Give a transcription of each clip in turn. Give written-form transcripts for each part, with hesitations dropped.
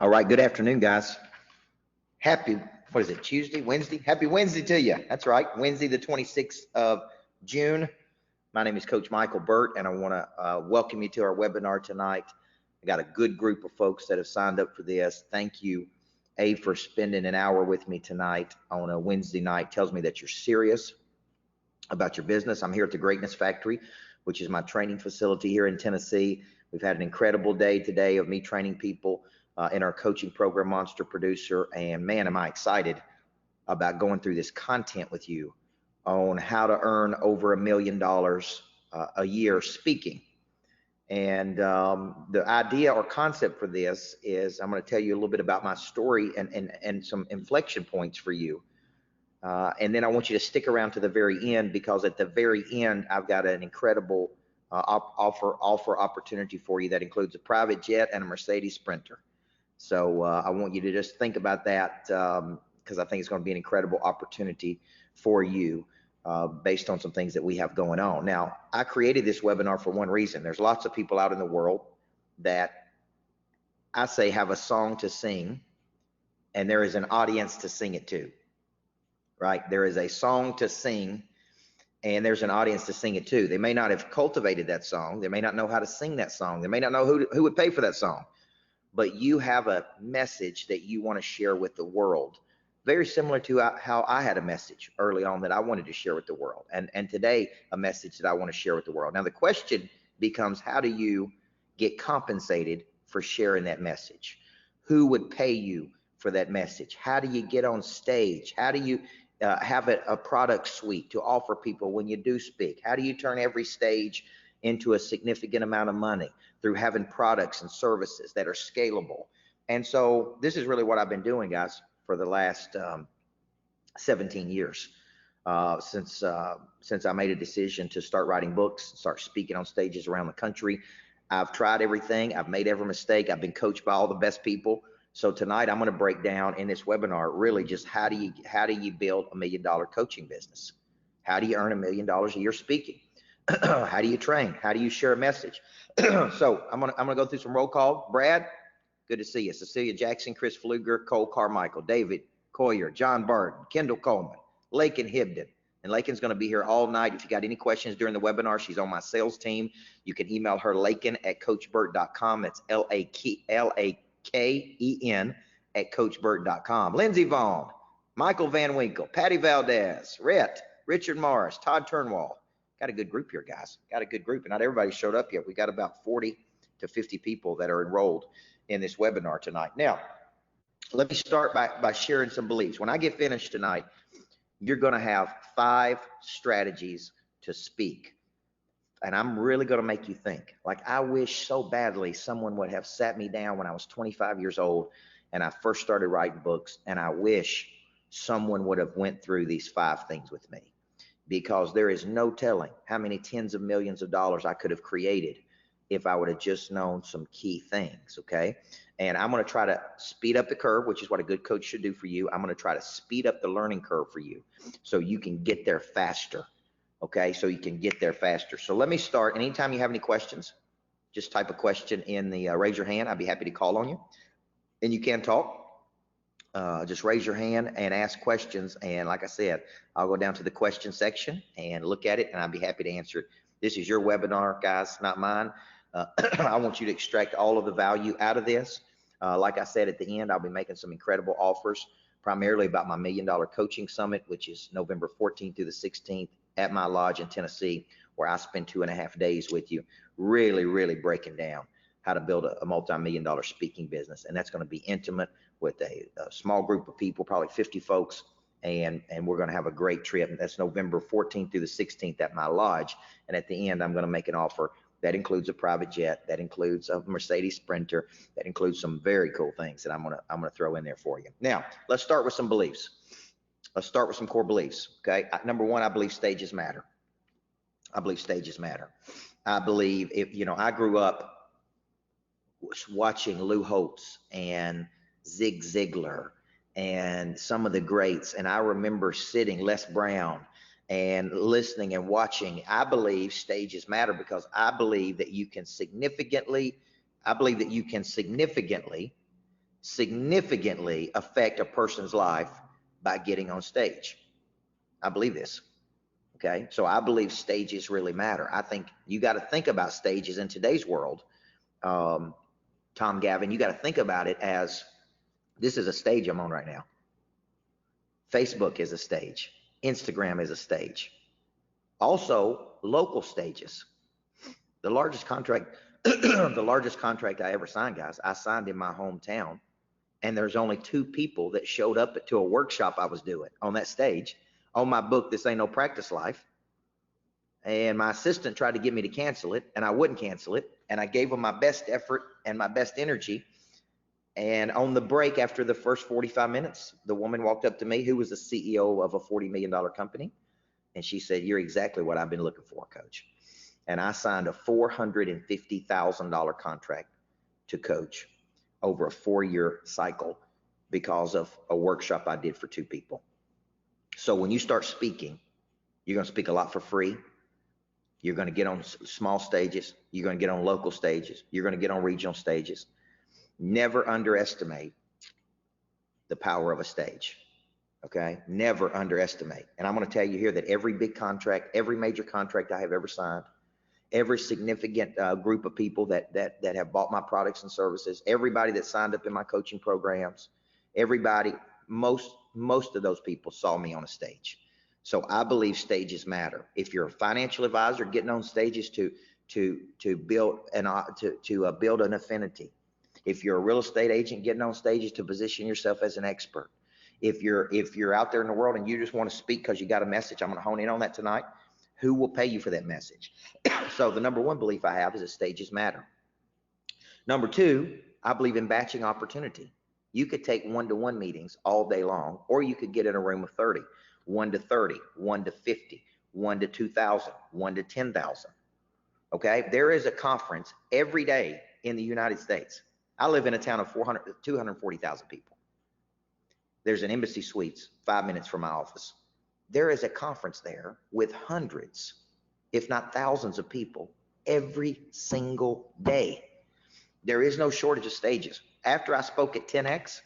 All right, good afternoon, guys. Happy, what is it, Tuesday, Wednesday? Happy Wednesday to you. That's right, Wednesday, the 26th of June. My name is Coach Michael Burt, and I want to welcome you to our webinar tonight. I got a good group of folks that have signed up for this. Thank you, A, for spending an hour with me tonight on a Wednesday night. Tells me that you're serious about your business. I'm here at the Greatness Factory, which is my training facility here in Tennessee. We've had an incredible day today of me training people in our coaching program, Monster Producer. And man, am I excited about going through this content with you on how to earn over $1 million a year speaking. And the idea or concept for this is I'm going to tell you a little bit about my story and some inflection points for you. And then I want you to stick around to the very end, because at the very end, I've got an incredible offer opportunity for you that includes a private jet and a Mercedes Sprinter. So I want you to just think about that, because I think it's going to be an incredible opportunity for you based on some things that we have going on. Now, I created this webinar for one reason. There's lots of people out in the world that I say have a song to sing, and there is an audience to sing it to, right? There is a song to sing, and there's an audience to sing it to. They may not have cultivated that song. They may not know how to sing that song. They may not know who would pay for that song. But you have a message that you want to share with the world, very similar to how I had a message early on that I wanted to share with the world, and today a message that I want to share with the world. Now the question becomes, how do you get compensated for sharing that message? Who would pay you for that message? How do you get on stage? How do you have a product suite to offer people when you do speak? How do you turn every stage into a significant amount of money through having products and services that are scalable? And so this is really what I've been doing, guys, for the last 17 years since I made a decision to start writing books, start speaking on stages around the country. I've tried everything. I've made every mistake. I've been coached by all the best people. So tonight I'm going to break down in this webinar really just how do you build $1 million coaching business? How do you earn $1 million a year speaking? How do you train? How do you share a message? So I'm gonna go through some roll call. Brad, good to see you. Cecilia Jackson, Chris Fluger, Cole Carmichael, David Coyer, John Barton, Kendall Coleman, Lakin Hibden. And Lakin's going to be here all night. If you got any questions during the webinar, she's on my sales team. You can email her, Lakin@coachburt.com. That's Laken @coachburt.com. Lindsey Vaughn, Michael Van Winkle, Patty Valdez, Rhett, Richard Morris, Todd Turnwall. Got a good group here, guys. Got a good group, and not everybody showed up yet. We got about 40 to 50 people that are enrolled in this webinar tonight. Now, let me start by sharing some beliefs. When I get finished tonight, you're going to have 5 strategies to speak, and I'm really going to make you think. Like, I wish so badly someone would have sat me down when I was 25 years old and I first started writing books, and I wish someone would have went through these 5 things with me, because there is no telling how many tens of millions of dollars I could have created if I would have just known some key things, okay? And I'm going to try to speed up the curve, which is what a good coach should do for you. I'm going to try to speed up the learning curve for you so you can get there faster, okay? So you can get there faster. So let me start. Anytime you have any questions, just type a question in the raise your hand. I'd be happy to call on you. And you can talk. Just raise your hand and ask questions. And like I said, I'll go down to the question section and look at it, and I'll be happy to answer it. This is your webinar, guys, not mine. I want you to extract all of the value out of this. Like I said, at the end, I'll be making some incredible offers, primarily about my $1 Million Coaching Summit, which is November 14th through the 16th at my lodge in Tennessee, where I spend 2.5 days with you, really breaking down how to build a multi-million-dollar speaking business. And that's going to be intimate with a small group of people, probably 50 folks, and we're going to have a great trip. That's November 14th through the 16th at my lodge. And at the end, I'm going to make an offer that includes a private jet, that includes a Mercedes Sprinter, that includes some very cool things that I'm gonna throw in there for you. Now, let's start with some beliefs. Let's start with some core beliefs, okay? Number one, I believe stages matter. I believe stages matter. I believe I grew up watching Lou Holtz and Zig Ziglar and some of the greats, and I remember sitting, Les Brown, and listening and watching. I believe stages matter because I believe that you can significantly significantly affect a person's life by getting on stage. I believe this. Okay. So I believe stages really matter. I think you got to think about stages in today's world. Tom Gavin, you got to think about it as this is a stage I'm on right now. Facebook is a stage. Instagram is a stage. Also, local stages. The largest contract, the largest contract I ever signed, guys, I signed in my hometown, and there's only 2 people that showed up to a workshop I was doing on that stage. On my book, This Ain't No Practice Life. And my assistant tried to get me to cancel it, and I wouldn't cancel it. And I gave them my best effort and my best energy. And on the break, after the first 45 minutes, the woman walked up to me, who was the CEO of a $40 million company. And she said, "You're exactly what I've been looking for, coach." And I signed a $450,000 contract to coach over a 4-year cycle because of a workshop I did for 2 people. So when you start speaking, you're going to speak a lot for free. You're going to get on small stages. You're going to get on local stages. You're going to get on regional stages. Never underestimate the power of a stage. Okay? Never underestimate. And I'm going to tell you here that every big contract, every major contract I have ever signed, every significant group of people that have bought my products and services, everybody that signed up in my coaching programs, everybody, most of those people saw me on a stage. So I believe stages matter. If you're a financial advisor, getting on stages to build build an affinity. If you're a real estate agent, getting on stages to position yourself as an expert. If you're out there in the world and you just want to speak because you got a message, I'm going to hone in on that tonight. Who will pay you for that message? So the number 1 belief I have is that stages matter. Number 2, I believe in batching opportunity. You could take 1-to-1 meetings all day long, or you could get in a room of 30, 1 to 30, 1 to 50, 1 to 2,000, 1 to 10,000. Okay. There is a conference every day in the United States. I live in a town of 240,000 people. There's an Embassy Suites 5 minutes from my office. There is a conference there with hundreds, if not thousands of people every single day. There is no shortage of stages. After I spoke at 10X,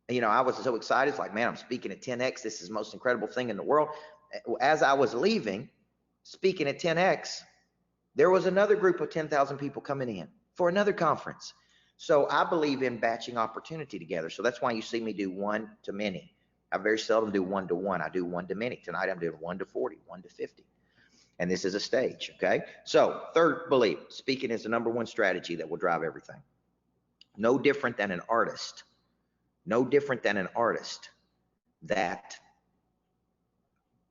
I was so excited. It's like, man, I'm speaking at 10X. This is the most incredible thing in the world. As I was leaving, speaking at 10X, there was another group of 10,000 people coming in for another conference. So I believe in batching opportunity together. So that's why you see me do 1 to many. I very seldom do 1-to-1. I do 1 to many. Tonight I'm doing 1 to 40, 1 to 50. And this is a stage, okay? So 3rd belief, speaking is the number 1 strategy that will drive everything. No different than an artist. No different than an artist that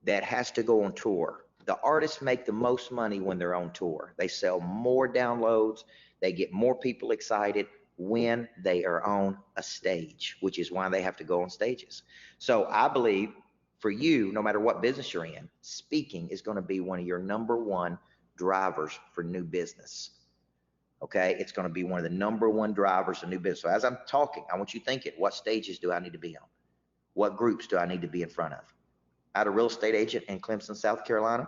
has to go on tour. The artists make the most money when they're on tour. They sell more downloads. They get more people excited when they are on a stage, which is why they have to go on stages. So I believe for you, no matter what business you're in, speaking is going to be one of your number 1 drivers for new business. Okay. It's going to be one of the number 1 drivers of new business. So as I'm talking, I want you thinking, what stages do I need to be on? What groups do I need to be in front of? I had a real estate agent in Clemson, South Carolina,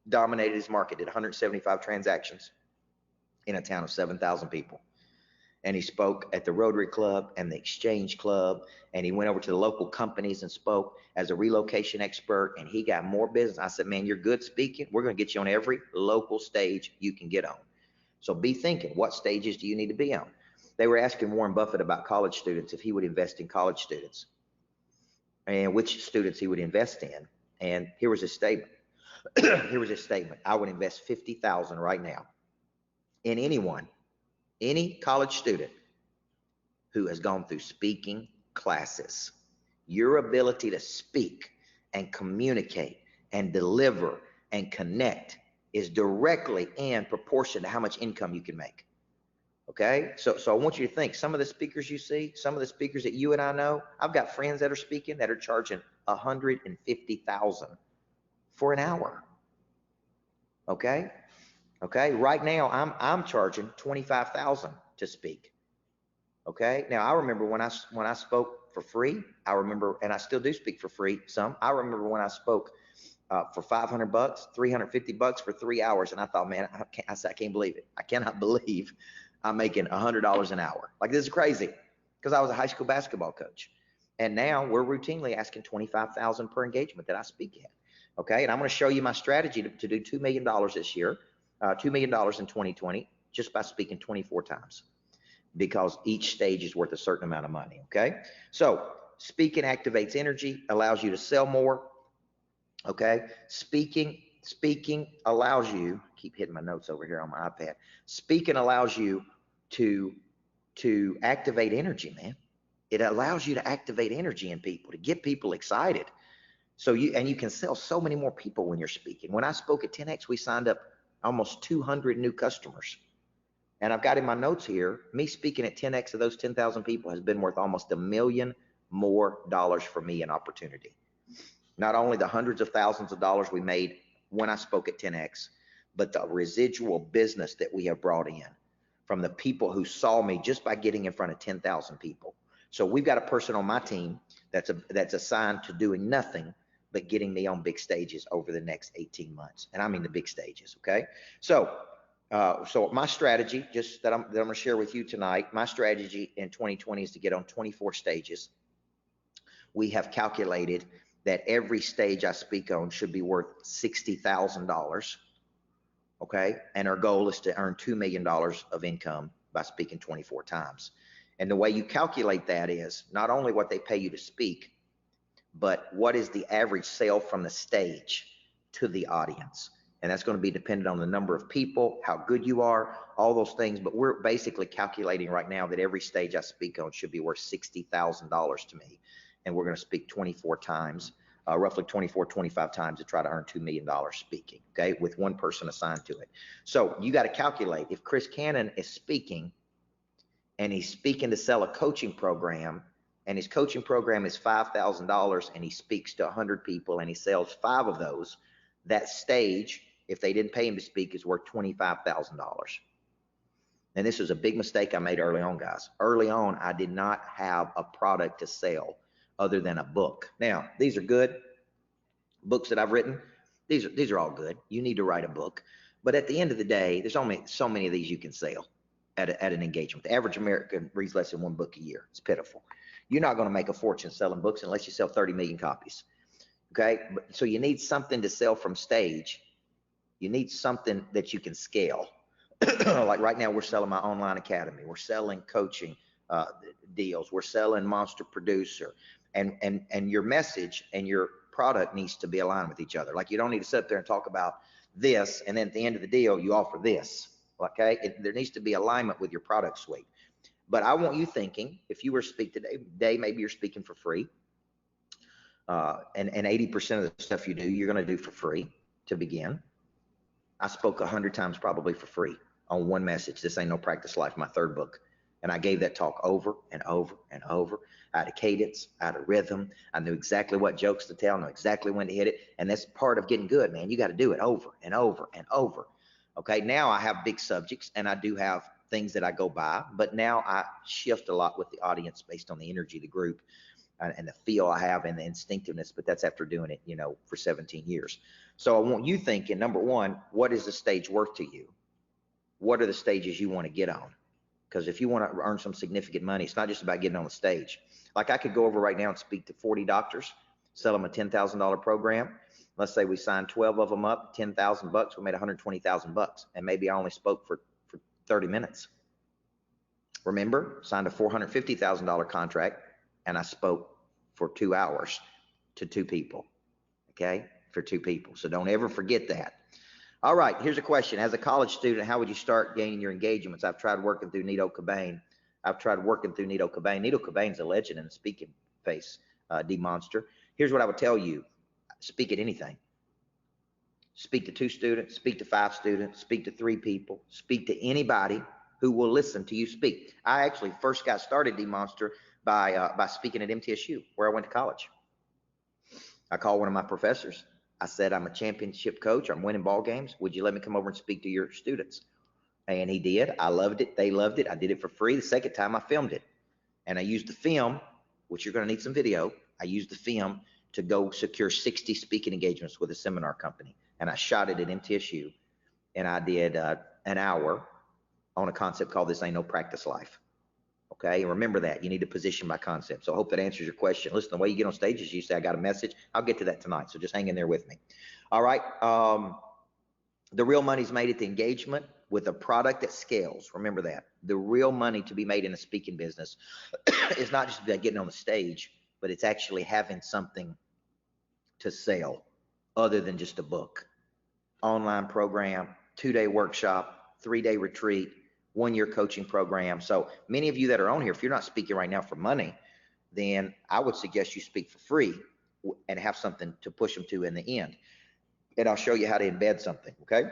dominated his market, did 175 transactions in a town of 7,000 people. And he spoke at the Rotary Club and the Exchange Club, and he went over to the local companies and spoke as a relocation expert, and he got more business. I said, man, you're good speaking. We're going to get you on every local stage you can get on. So be thinking, what stages do you need to be on? They were asking Warren Buffett about college students, if he would invest in college students and which students he would invest in. And here was his statement. Here was his statement. I would invest $50,000 right now in any college student who has gone through speaking classes. Your ability to speak and communicate and deliver and connect is directly in proportion to how much income you can make. Okay, so I want you to think, some of the speakers you see, some of the speakers that you and I know, I've got friends that are speaking that are charging $150,000 for an hour. Okay, right now I'm charging $25,000 to speak. Okay, now I remember when I spoke for free, I remember, and I still do speak for free some. I remember when I spoke for $500, $350 for 3 hours, and I thought, man, I can't believe it. I cannot believe I'm making $100 an hour. Like, this is crazy. because I was a high school basketball coach. And now we're routinely asking 25,000 per engagement that I speak at. Okay. And I'm going to show you my strategy to do $2 million this year, $2 million in 2020, just by speaking 24 times, because each stage is worth a certain amount of money. Okay. So speaking activates energy, allows you to sell more. Okay. Speaking allows you, keep hitting my notes over here on my iPad. Speaking allows you to activate energy, man. It allows you to activate energy in people, to get people excited. So you can sell so many more people when you're speaking. When I spoke at 10X, we signed up almost 200 new customers. And I've got in my notes here, me speaking at 10X of those 10,000 people has been worth almost $1 million more for me in opportunity. Not only the hundreds of thousands of dollars we made when I spoke at 10X, but the residual business that we have brought in from the people who saw me just by getting in front of 10,000 people. So we've got a person on my team that's assigned to doing nothing but getting me on big stages over the next 18 months. And I mean the big stages, okay? So my strategy, just that I'm going to share with you tonight, my strategy in 2020 is to get on 24 stages. We have calculated that every stage I speak on should be worth $60,000, okay? And our goal is to earn $2 million of income by speaking 24 times. And the way you calculate that is not only what they pay you to speak, but what is the average sale from the stage to the audience. And that's going to be dependent on the number of people, how good you are, all those things. But we're basically calculating right now that every stage I speak on should be worth $60,000 to me. And we're going to speak 24 times, roughly 24, 25 times to try to earn $2 million speaking, okay, with one person assigned to it. So you got to calculate, if Chris Cannon is speaking and he's speaking to sell a coaching program, and his coaching program is $5,000, and he speaks to 100 people and he sells 5 of those, that stage, if they didn't pay him to speak, is worth $25,000. And this was a big mistake I made early on, guys. Early on, I did not have a product to sell other than a book. Now, these are good books that I've written. These are all good. You need to write a book. But at the end of the day, there's only so many of these you can sell at an engagement. The average American reads less than 1 book a year. It's pitiful. You're not going to make a fortune selling books unless you sell 30 million copies. Okay. So you need something to sell from stage. You need something that you can scale. Like right now, we're selling my online academy. We're selling coaching deals. We're selling Monster Producer. And your message and your product needs to be aligned with each other. Like you don't need to sit up there and talk about this, and then at the end of the deal, you offer this. Okay. There needs to be alignment with your product suite. But I want you thinking, if you were to speak today, maybe you're speaking for free. And 80% of the stuff you do, you're going to do for free to begin. I spoke 100 times probably for free on one message. This Ain't No Practice Life, my 3rd book. And I gave that talk over and over and over. I had a cadence, I had a rhythm. I knew exactly what jokes to tell, I knew exactly when to hit it. And that's part of getting good, man. You got to do it over and over and over. Okay, now I have big subjects and I do have things that I go by, but now I shift a lot with the audience based on the energy of the group and the feel I have and the instinctiveness, but that's after doing it, for 17 years. So I want you thinking, number one, what is the stage worth to you? What are the stages you want to get on? Because if you want to earn some significant money, it's not just about getting on the stage. Like I could go over right now and speak to 40 doctors, sell them a $10,000 program. Let's say we signed 12 of them up, $10,000, we made $120,000, and maybe I only spoke for 30 minutes. Remember, signed a $450,000 contract, and I spoke for 2 hours to 2 people, okay, for 2 people. So don't ever forget that. All right, here's a question. As a college student, how would you start gaining your engagements? I've tried working through Nito Cobain. Nito Cobain's a legend in the speaking face, D-Monster. Here's what I would tell you. Speak at anything. Speak to 2 students, speak to 5 students, speak to 3 people, speak to anybody who will listen to you speak. I actually first got started, D-Monster, by speaking at MTSU, where I went to college. I called one of my professors. I said, I'm a championship coach. I'm winning ball games. Would you let me come over and speak to your students? And he did. I loved it. They loved it. I did it for free. The second time I filmed it. And I used the film, which you're going to need some video. I used the film to go secure 60 speaking engagements with a seminar company. And I shot it at MTSU. And I did an hour on a concept called This Ain't No Practice Life. Okay, and remember that you need to position by concept. So I hope that answers your question. Listen, the way you get on stage is you say, I got a message. I'll get to that tonight. So just hang in there with me. All right. The real money's made at the engagement with a product that scales. Remember that. The real money to be made in a speaking business is not just about getting on the stage, but it's actually having something to sell other than just a book. Online program, 2-day workshop, 3-day retreat, 1-year coaching program. So many of you that are on here, if you're not speaking right now for money, then I would suggest you speak for free and have something to push them to in the end. And I'll show you how to embed something, okay?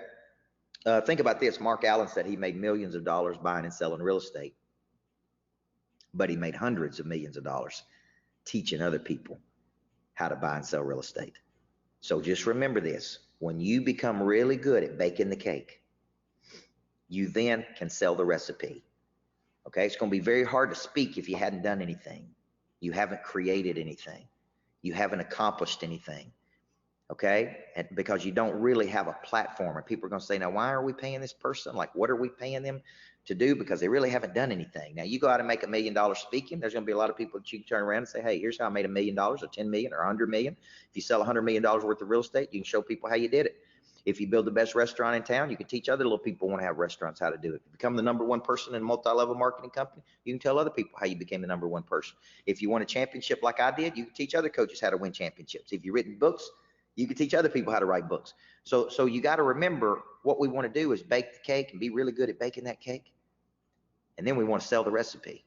Think about this. Mark Allen said he made millions of dollars buying and selling real estate, but he made hundreds of millions of dollars teaching other people how to buy and sell real estate. So just remember this. When you become really good at baking the cake, you then can sell the recipe. Okay, it's going to be very hard to speak if you hadn't done anything. You haven't created anything. You haven't accomplished anything. Okay, and because you don't really have a platform, and people are going to say, now, why are we paying this person? Like, what are we paying them to do? Because they really haven't done anything. Now, you go out and make $1 million speaking, there's going to be a lot of people that you can turn around and say, hey, here's how I made $1 million or 10 million or 100 million. If you sell $100 million worth of real estate, you can show people how you did it. If you build the best restaurant in town, you can teach other little people who want to have restaurants how to do it. If you become the #1 person in a multi-level marketing company, you can tell other people how you became the #1 person. If you won a championship like I did, you can teach other coaches how to win championships. If you've written books, you can teach other people how to write books. So you got to remember what we want to do is bake the cake and be really good at baking that cake. And then we want to sell the recipe.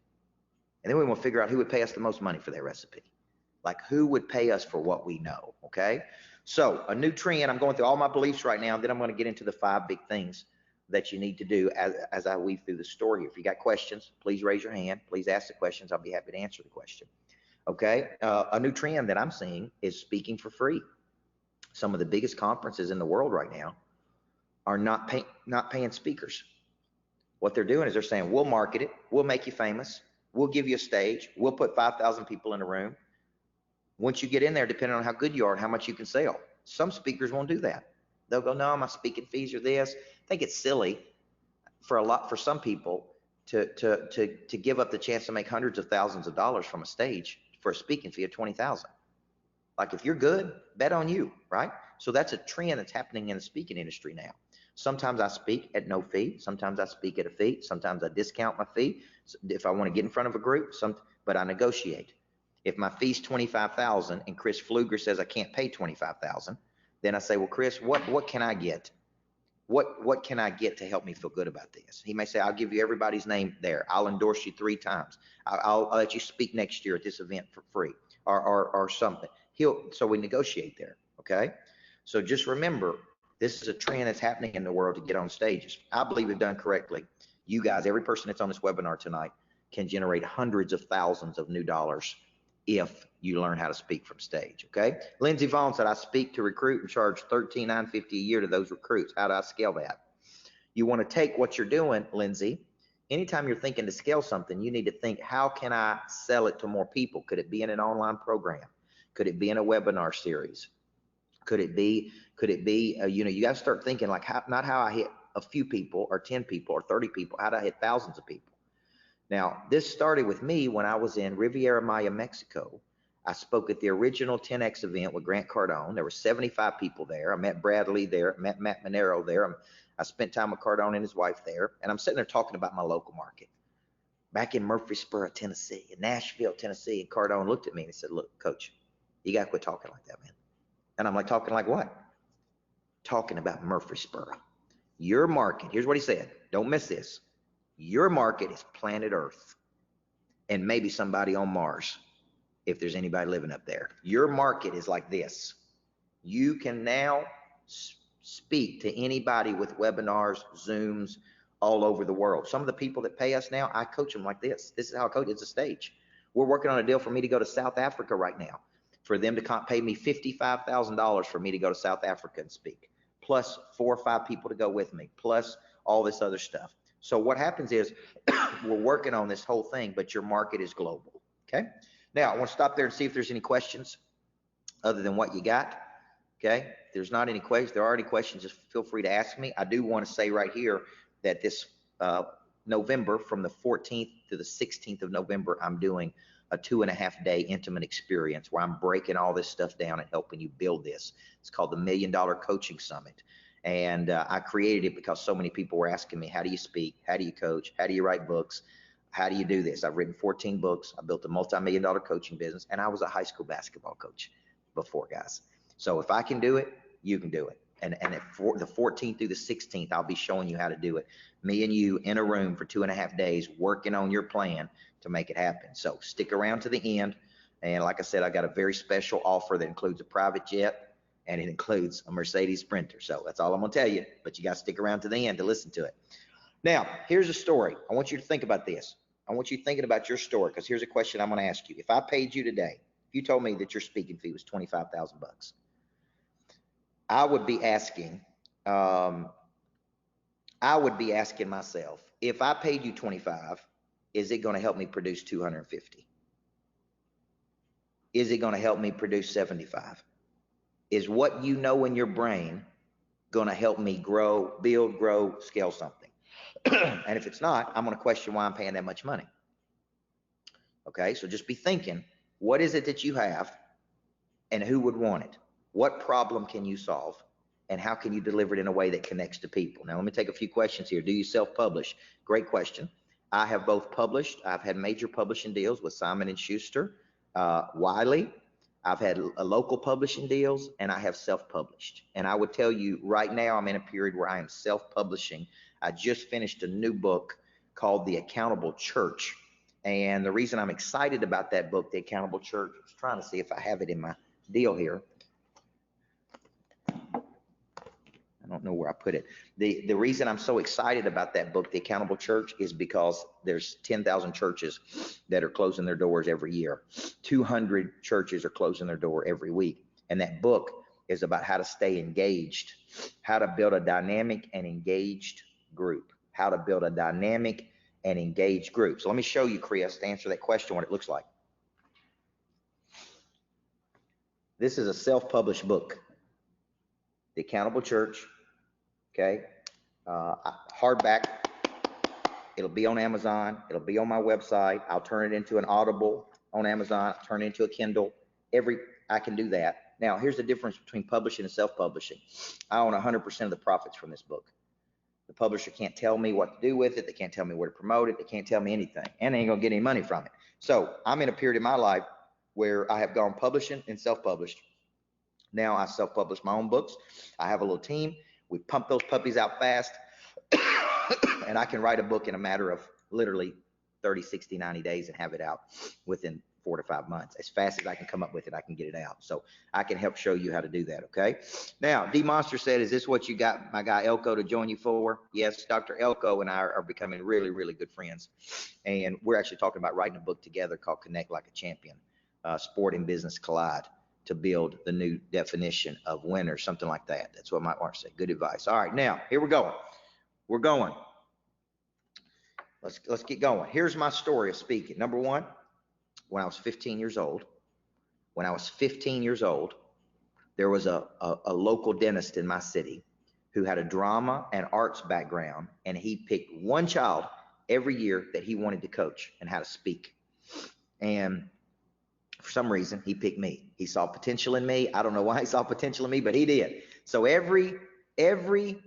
And then we want to figure out who would pay us the most money for that recipe. Like, who would pay us for what we know, okay? So a new trend, I'm going through all my beliefs right now, and then I'm going to get into the 5 big things that you need to do as I weave through the story here. If you got questions, please raise your hand. Please ask the questions. I'll be happy to answer the question, okay? A new trend that I'm seeing is speaking for free. Some of the biggest conferences in the world right now are not paying speakers. What they're doing is they're saying, we'll market it, we'll make you famous, we'll give you a stage, we'll put 5,000 people in a room. Once you get in there, depending on how good you are and how much you can sell, some speakers won't do that. They'll go, no, my speaking fees are this. I think it's silly for some people to give up the chance to make hundreds of thousands of dollars from a stage for a speaking fee of 20,000. Like, if you're good, bet on you, right? So that's a trend that's happening in the speaking industry now. Sometimes I speak at no fee. Sometimes I speak at a fee. Sometimes I discount my fee if I want to get in front of a group, but I negotiate. If my fee's $25,000 and Chris Pfluger says I can't pay $25,000, then I say, well, Chris, what can I get? What can I get to help me feel good about this? He may say, I'll give you everybody's name there. I'll endorse you 3 times. I'll let you speak next year at this event for free or something. So we negotiate there, okay? So just remember, this is a trend that's happening in the world to get on stages. I believe we've done correctly. You guys, every person that's on this webinar tonight can generate hundreds of thousands of new dollars if you learn how to speak from stage, okay? Lindsey Vaughn said, I speak to recruit and charge $13,950 a year to those recruits. How do I scale that? You want to take what you're doing, Lindsey. Anytime you're thinking to scale something, you need to think, how can I sell it to more people? Could it be in an online program? Could it be in a webinar series? Could it be, you got to start thinking like, not how I hit a few people or 10 people or 30 people, how do I hit thousands of people? Now, this started with me when I was in Riviera Maya, Mexico. I spoke at the original 10X event with Grant Cardone. There were 75 people there. I met Bradley there, met Matt Monero there. I spent time with Cardone and his wife there, and I'm sitting there talking about my local market. Back in Murfreesboro, Tennessee, in Nashville, Tennessee, and Cardone looked at me and he said, look, coach, you got to quit talking like that, man. And I'm like, talking like what? Talking about Murfreesboro. Your market, here's what he said. Don't miss this. Your market is planet Earth and maybe somebody on Mars, if there's anybody living up there. Your market is like this. You can now speak to anybody with webinars, Zooms, all over the world. Some of the people that pay us now, I coach them like this. This is how I coach. It's a stage. We're working on a deal for me to go to South Africa right now, for them to pay me $55,000 for me to go to South Africa and speak, plus 4 or 5 people to go with me, plus all this other stuff. So what happens is we're working on this whole thing, but your market is global, okay? Now, I want to stop there and see if there's any questions other than what you got, okay? If there's not any questions, there are any questions, just feel free to ask me. I do want to say right here that this November, from the 14th to the 16th of November, I'm doing a 2.5-day intimate experience where I'm breaking all this stuff down and helping you build this. It's called the $1 Million Coaching Summit. And I created it because so many people were asking me, how do you speak? How do you coach? How do you write books? How do you do this? I've written 14 books. I built a multi-million-dollar coaching business, and I was a high school basketball coach before, guys. So if I can do it, you can do it. And for the 14th through the 16th, I'll be showing you how to do it. Me and you in a room for 2.5 days, working on your plan to make it happen. So stick around to the end. And like I said, I got a very special offer that includes a private jet and it includes a Mercedes Sprinter. So that's all I'm gonna tell you, but you got to stick around to the end to listen to it. Now, here's a story. I want you to think about this. I want you thinking about your story, because here's a question I'm gonna ask you. If I paid you today, if you told me that your speaking fee was $25,000, I would be asking myself, if I paid you 25, is it going to help me produce 250? Is it going to help me produce 75? Is what you know in your brain going to help me grow, build, grow, scale something? And if it's not, I'm going to question why I'm paying that much money. Okay, so just be thinking, what is it that you have and who would want it? What problem can you solve? And how can you deliver it in a way that connects to people? Now, let me take a few questions here. Do you self-publish? Great question. I have both published. I've had major publishing deals with Simon & Schuster, Wiley. I've had local publishing deals, and I have self-published. And I would tell you right now, I'm in a period where I am self-publishing. I just finished a new book called The Accountable Church. And the reason I'm excited about that book, The Accountable Church, I was trying to see if I have it in my deal here. I don't know where I put it. The reason I'm so excited about that book, The Accountable Church, is because there's 10,000 churches that are closing their doors every year. 200 churches are closing their door every week. And that book is about how to stay engaged, how to build a dynamic and engaged group, how to build a dynamic and engaged group. So let me show you, Chris, to answer that question, what it looks like. This is a self-published book, The Accountable Church. Okay, hardback. It'll be on Amazon. It'll be on my website. I'll turn it into an Audible on Amazon. I'll turn it into a Kindle. I can do that. Now, here's the difference between publishing and self-publishing. I own 100% of the profits from this book. The publisher can't tell me what to do with it. They can't tell me where to promote it. They can't tell me anything, and they ain't gonna get any money from it. So I'm in a period in my life where I have gone publishing and self-published. Now I self-publish my own books. I have a little team. We pump those puppies out fast, and I can write a book in a matter of literally 30, 60, 90 days and have it out within 4 to 5 months. As fast as I can come up with it, I can get it out. So I can help show you how to do that, okay? Now, D Monster said, is this what you got my guy Elko to join you for? Yes, Dr. Elko and I are becoming really, really good friends. And we're actually talking about writing a book together called Connect Like a Champion, Sport and Business Collide, to build the new definition of winner, something like that. That's what Mike Mark said. Good advice. All right, now here we go. We're going. Let's get going. Here's my story of speaking. Number one, when I was 15 years old, there was a local dentist in my city who had a drama and arts background, and he picked one child every year that he wanted to coach and how to speak. And for some reason, he picked me. He saw potential in me. I don't know why he saw potential in me, but he did. So every night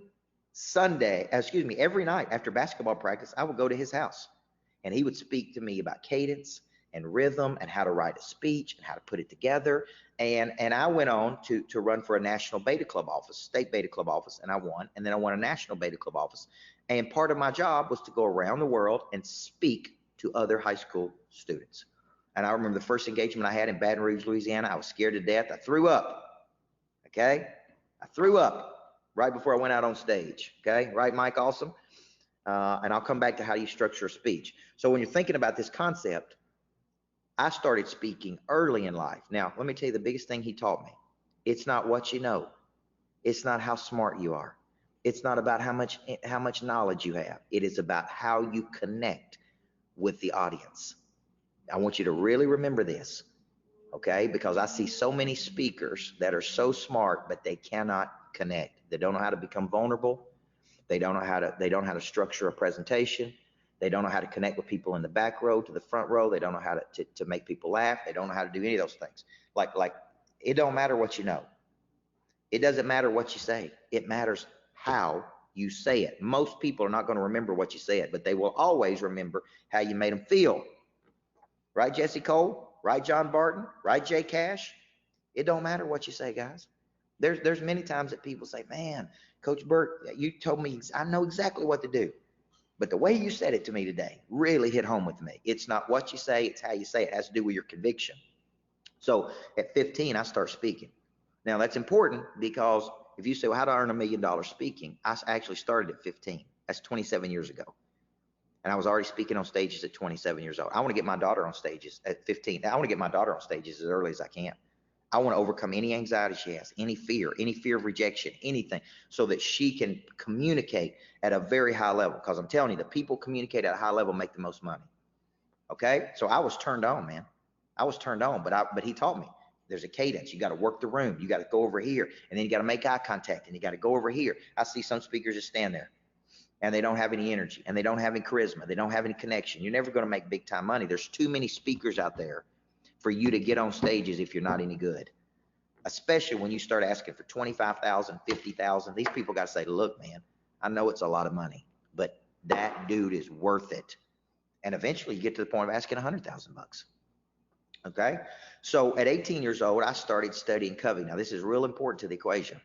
after basketball practice, I would go to his house, and he would speak to me about cadence and rhythm and how to write a speech and how to put it together. And I went on to run for a national Beta Club office, state Beta Club office, and I won. And then I won a national Beta Club office. And part of my job was to go around the world and speak to other high school students. And I remember the first engagement I had in Baton Rouge, Louisiana. I was scared to death. I threw up. Okay? I threw up right before I went out on stage. Okay? Right, Mike? Awesome. And I'll come back to how you structure a speech. So when you're thinking about this concept, I started speaking early in life. Now, let me tell you the biggest thing he taught me. It's not what you know. It's not how smart you are. It's not about how much knowledge you have. It is about how you connect with the audience. I want you to really remember this, okay? Because I see so many speakers that are so smart, but they cannot connect. They don't know how to become vulnerable. They don't know how to structure a presentation. They don't know how to connect with people in the back row to the front row. They don't know how to make people laugh. They don't know how to do any of those things. Like it don't matter what you know. It doesn't matter what you say. It matters how you say it. Most people are not going to remember what you said, but they will always remember how you made them feel. Right, Jesse Cole? Right, John Barton? Right, Jay Cash? It don't matter what you say, guys. There's many times that people say, man, Coach Burt, you told me, I know exactly what to do. But the way you said it to me today really hit home with me. It's not what you say, it's how you say it. It has to do with your conviction. So at 15, I start speaking. Now that's important because if you say, well, how do I earn $1 million speaking? I actually started at 15. That's 27 years ago. And I was already speaking on stages at 27 years old. I want to get my daughter on stages at 15. I want to get my daughter on stages as early as I can. I want to overcome any anxiety she has, any fear of rejection, anything, so that she can communicate at a very high level. Because I'm telling you, the people communicate at a high level make the most money. Okay? So I was turned on, man. I was turned on, but he taught me there's a cadence. You got to work the room. You got to go over here, and then you got to make eye contact, and you got to go over here. I see some speakers just stand there, and they don't have any energy, and they don't have any charisma. They don't have any connection. You're never going to make big time money. There's too many speakers out there for you to get on stages if you're not any good, especially when you start asking for 25,000, 50,000. These people got to say, look, man, I know it's a lot of money, but that dude is worth it. And eventually you get to the point of asking 100,000 bucks. Okay. So at 18 years old, I started studying Covey. Now this is real important to the equation.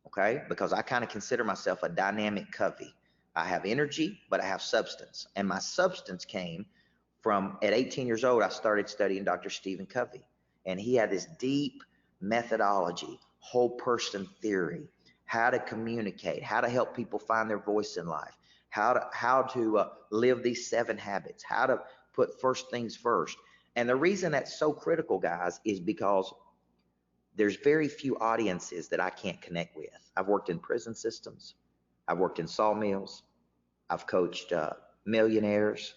Okay. Because I kind of consider myself a dynamic Covey. I have energy, but I have substance. And my substance came from at 18 years old, I started studying Dr. Stephen Covey. And he had this deep methodology, whole person theory, how to communicate, how to help people find their voice in life, how to live these 7 habits, how to put first things first. And the reason that's so critical, guys, is because there's very few audiences that I can't connect with. I've worked in prison systems. I've worked in sawmills. I've coached millionaires.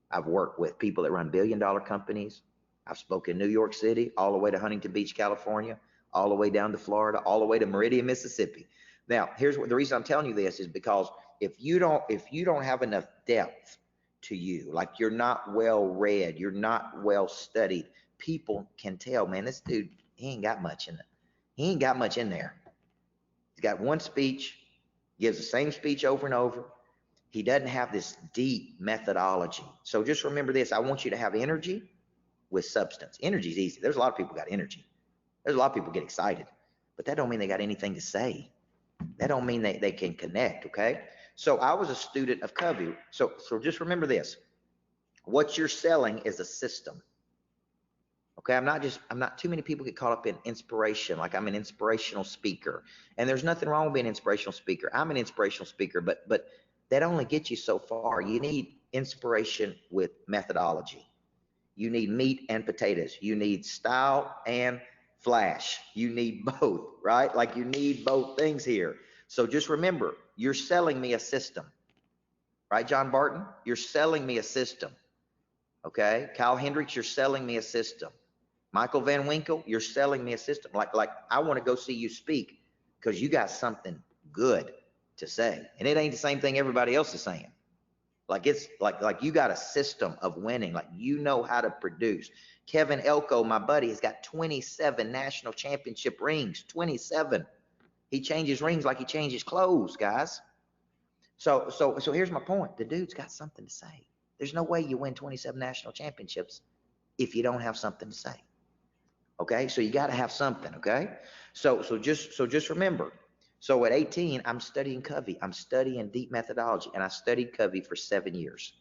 I've worked with people that run billion-dollar companies. I've spoken in New York City, all the way to Huntington Beach, California, all the way down to Florida, all the way to Meridian, Mississippi. Now, here's what the reason I'm telling you this is because if you don't have enough depth to you, like you're not well read, you're not well studied, people can tell, man, this dude, he ain't got much in it. He ain't got much in there. He's got one speech, gives the same speech over and over. He doesn't have this deep methodology. So just remember this. I want you to have energy with substance. Energy is easy. There's a lot of people got energy. There's a lot of people get excited, but that don't mean they got anything to say. That don't mean they can connect, okay? So I was a student of Covey. So just remember this. What you're selling is a system. Okay, I'm not too many people get caught up in inspiration, like I'm an inspirational speaker. And there's nothing wrong with being an inspirational speaker. I'm an inspirational speaker, but that only gets you so far. You need inspiration with methodology. You need meat and potatoes. You need style and flash. You need both, right? Like you need both things here. So just remember, you're selling me a system, right, John Barton? You're selling me a system, okay? Kyle Hendricks, you're selling me a system. Michael Van Winkle, you're selling me a system. Like I want to go see you speak because you got something good to say. And it ain't the same thing everybody else is saying. Like it's like you got a system of winning. Like you know how to produce. Kevin Elko, my buddy, has got 27 national championship rings. 27. He changes rings like he changes clothes, guys. So here's my point. The dude's got something to say. There's no way you win 27 national championships if you don't have something to say. Okay? So you got to have something, okay? So just remember. So at 18, I'm studying Covey. I'm studying deep methodology, and I studied Covey for 7 years.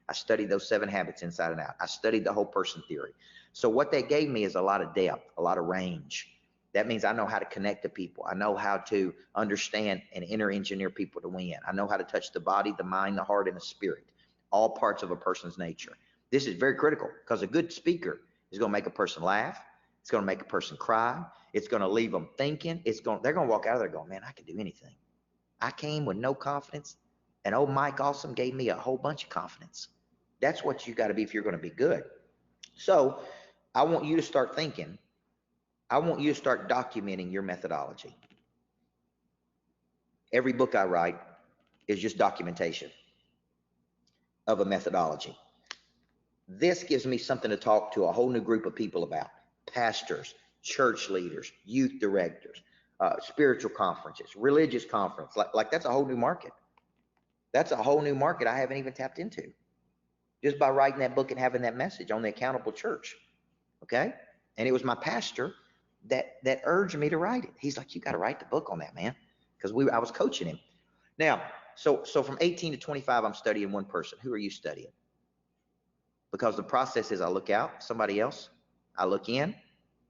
I studied those 7 habits inside and out. I studied the whole person theory. So what they gave me is a lot of depth, a lot of range. That means I know how to connect to people. I know how to understand and inner engineer people to win. I know how to touch the body, the mind, the heart, and the spirit, all parts of a person's nature. This is very critical because a good speaker is going to make a person laugh. It's going to make a person cry. It's going to leave them thinking. They're going to walk out of there going, man, I can do anything. I came with no confidence, and old Mike Awesome gave me a whole bunch of confidence. That's what you got to be if you're going to be good. So I want you to start thinking. I want you to start documenting your methodology. Every book I write is just documentation. of a methodology. This gives me something to talk to a whole new group of people about: pastors, church leaders, youth directors, spiritual conferences, religious conference. Like that's a whole new market. That's a whole new market I haven't even tapped into just by writing that book and having that message on the accountable church. Okay. And it was my pastor that urged me to write it. He's like, you got to write the book on that, man. Because I was coaching him. Now, so from 18 to 25, I'm studying one person. Who are you studying? Because the process is I look out, somebody else, I look in,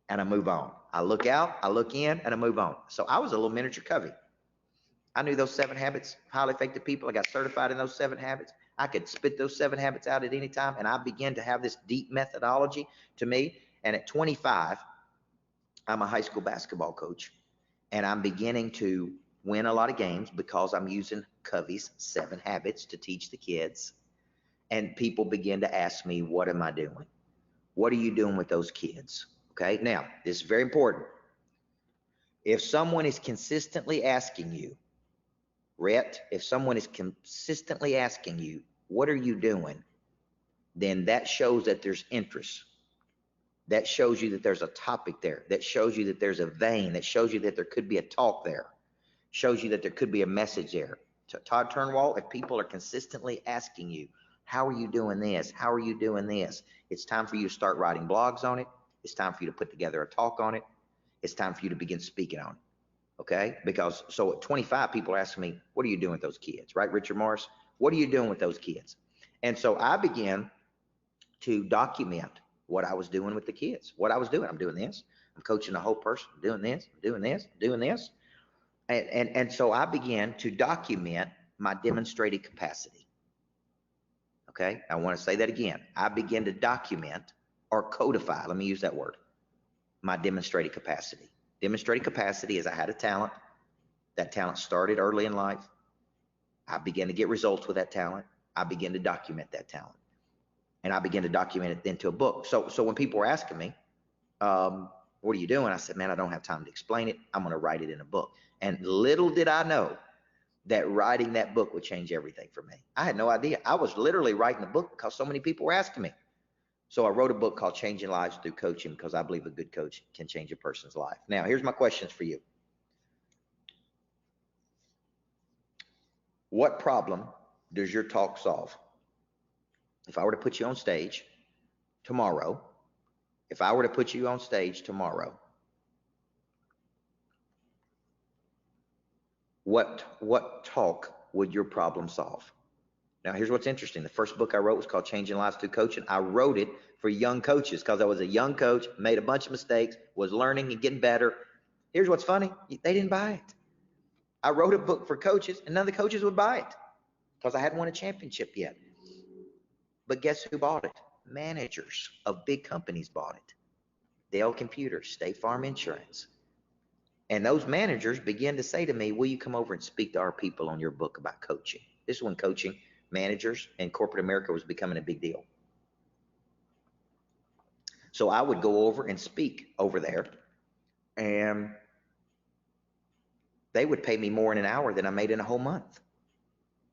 and I move on. I look out, I look in, and I move on. So I was a little miniature Covey. I knew those 7 habits, highly effective people. I got certified in those 7 habits. I could spit those 7 habits out at any time, and I began to have this deep methodology to me. And at 25, I'm a high school basketball coach, and I'm beginning to win a lot of games because I'm using Covey's 7 habits to teach the kids. And people begin to ask me, what am I doing? What are you doing with those kids? Okay, now, this is very important. If someone is consistently asking you, Rhett, if someone is consistently asking you, what are you doing? Then that shows that there's interest. That shows you that there's a topic there. That shows you that there's a vein. That shows you that there could be a talk there. Shows you that there could be a message there. Todd Turnwald, if people are consistently asking you, how are you doing this? How are you doing this? It's time for you to start writing blogs on it. It's time for you to put together a talk on it. It's time for you to begin speaking on it. Okay? Because so at 25, people are asking me, what are you doing with those kids? Right, Richard Morris? What are you doing with those kids? And so I began to document what I was doing with the kids. What I was doing. I'm doing this. I'm coaching the whole person. I'm doing this. I'm doing this. I'm doing this. And so I began to document my demonstrated capacity. Okay? I want to say that again. I began to document or codify, let me use that word, my demonstrated capacity. Demonstrated capacity is I had a talent. That talent started early in life. I began to get results with that talent. I began to document that talent. And I began to document it into a book. So when people were asking me, what are you doing? I said, man, I don't have time to explain it. I'm going to write it in a book. And little did I know that writing that book would change everything for me. I had no idea. I was literally writing a book because so many people were asking me. So I wrote a book called Changing Lives Through Coaching because I believe a good coach can change a person's life. Now, here's my questions for you. What problem does your talk solve? If I were to put you on stage tomorrow, what talk would your problem solve? Now, here's what's interesting. The first book I wrote was called Changing Lives Through Coaching. I wrote it for young coaches because I was a young coach, made a bunch of mistakes, was learning and getting better. Here's what's funny. They didn't buy it. I wrote a book for coaches, and none of the coaches would buy it because I hadn't won a championship yet. But guess who bought it? Managers of big companies bought it. Dell Computers, State Farm Insurance. And those managers began to say to me, will you come over and speak to our people on your book about coaching? This is when coaching managers in corporate America was becoming a big deal. So I would go over and speak over there, and they would pay me more in an hour than I made in a whole month.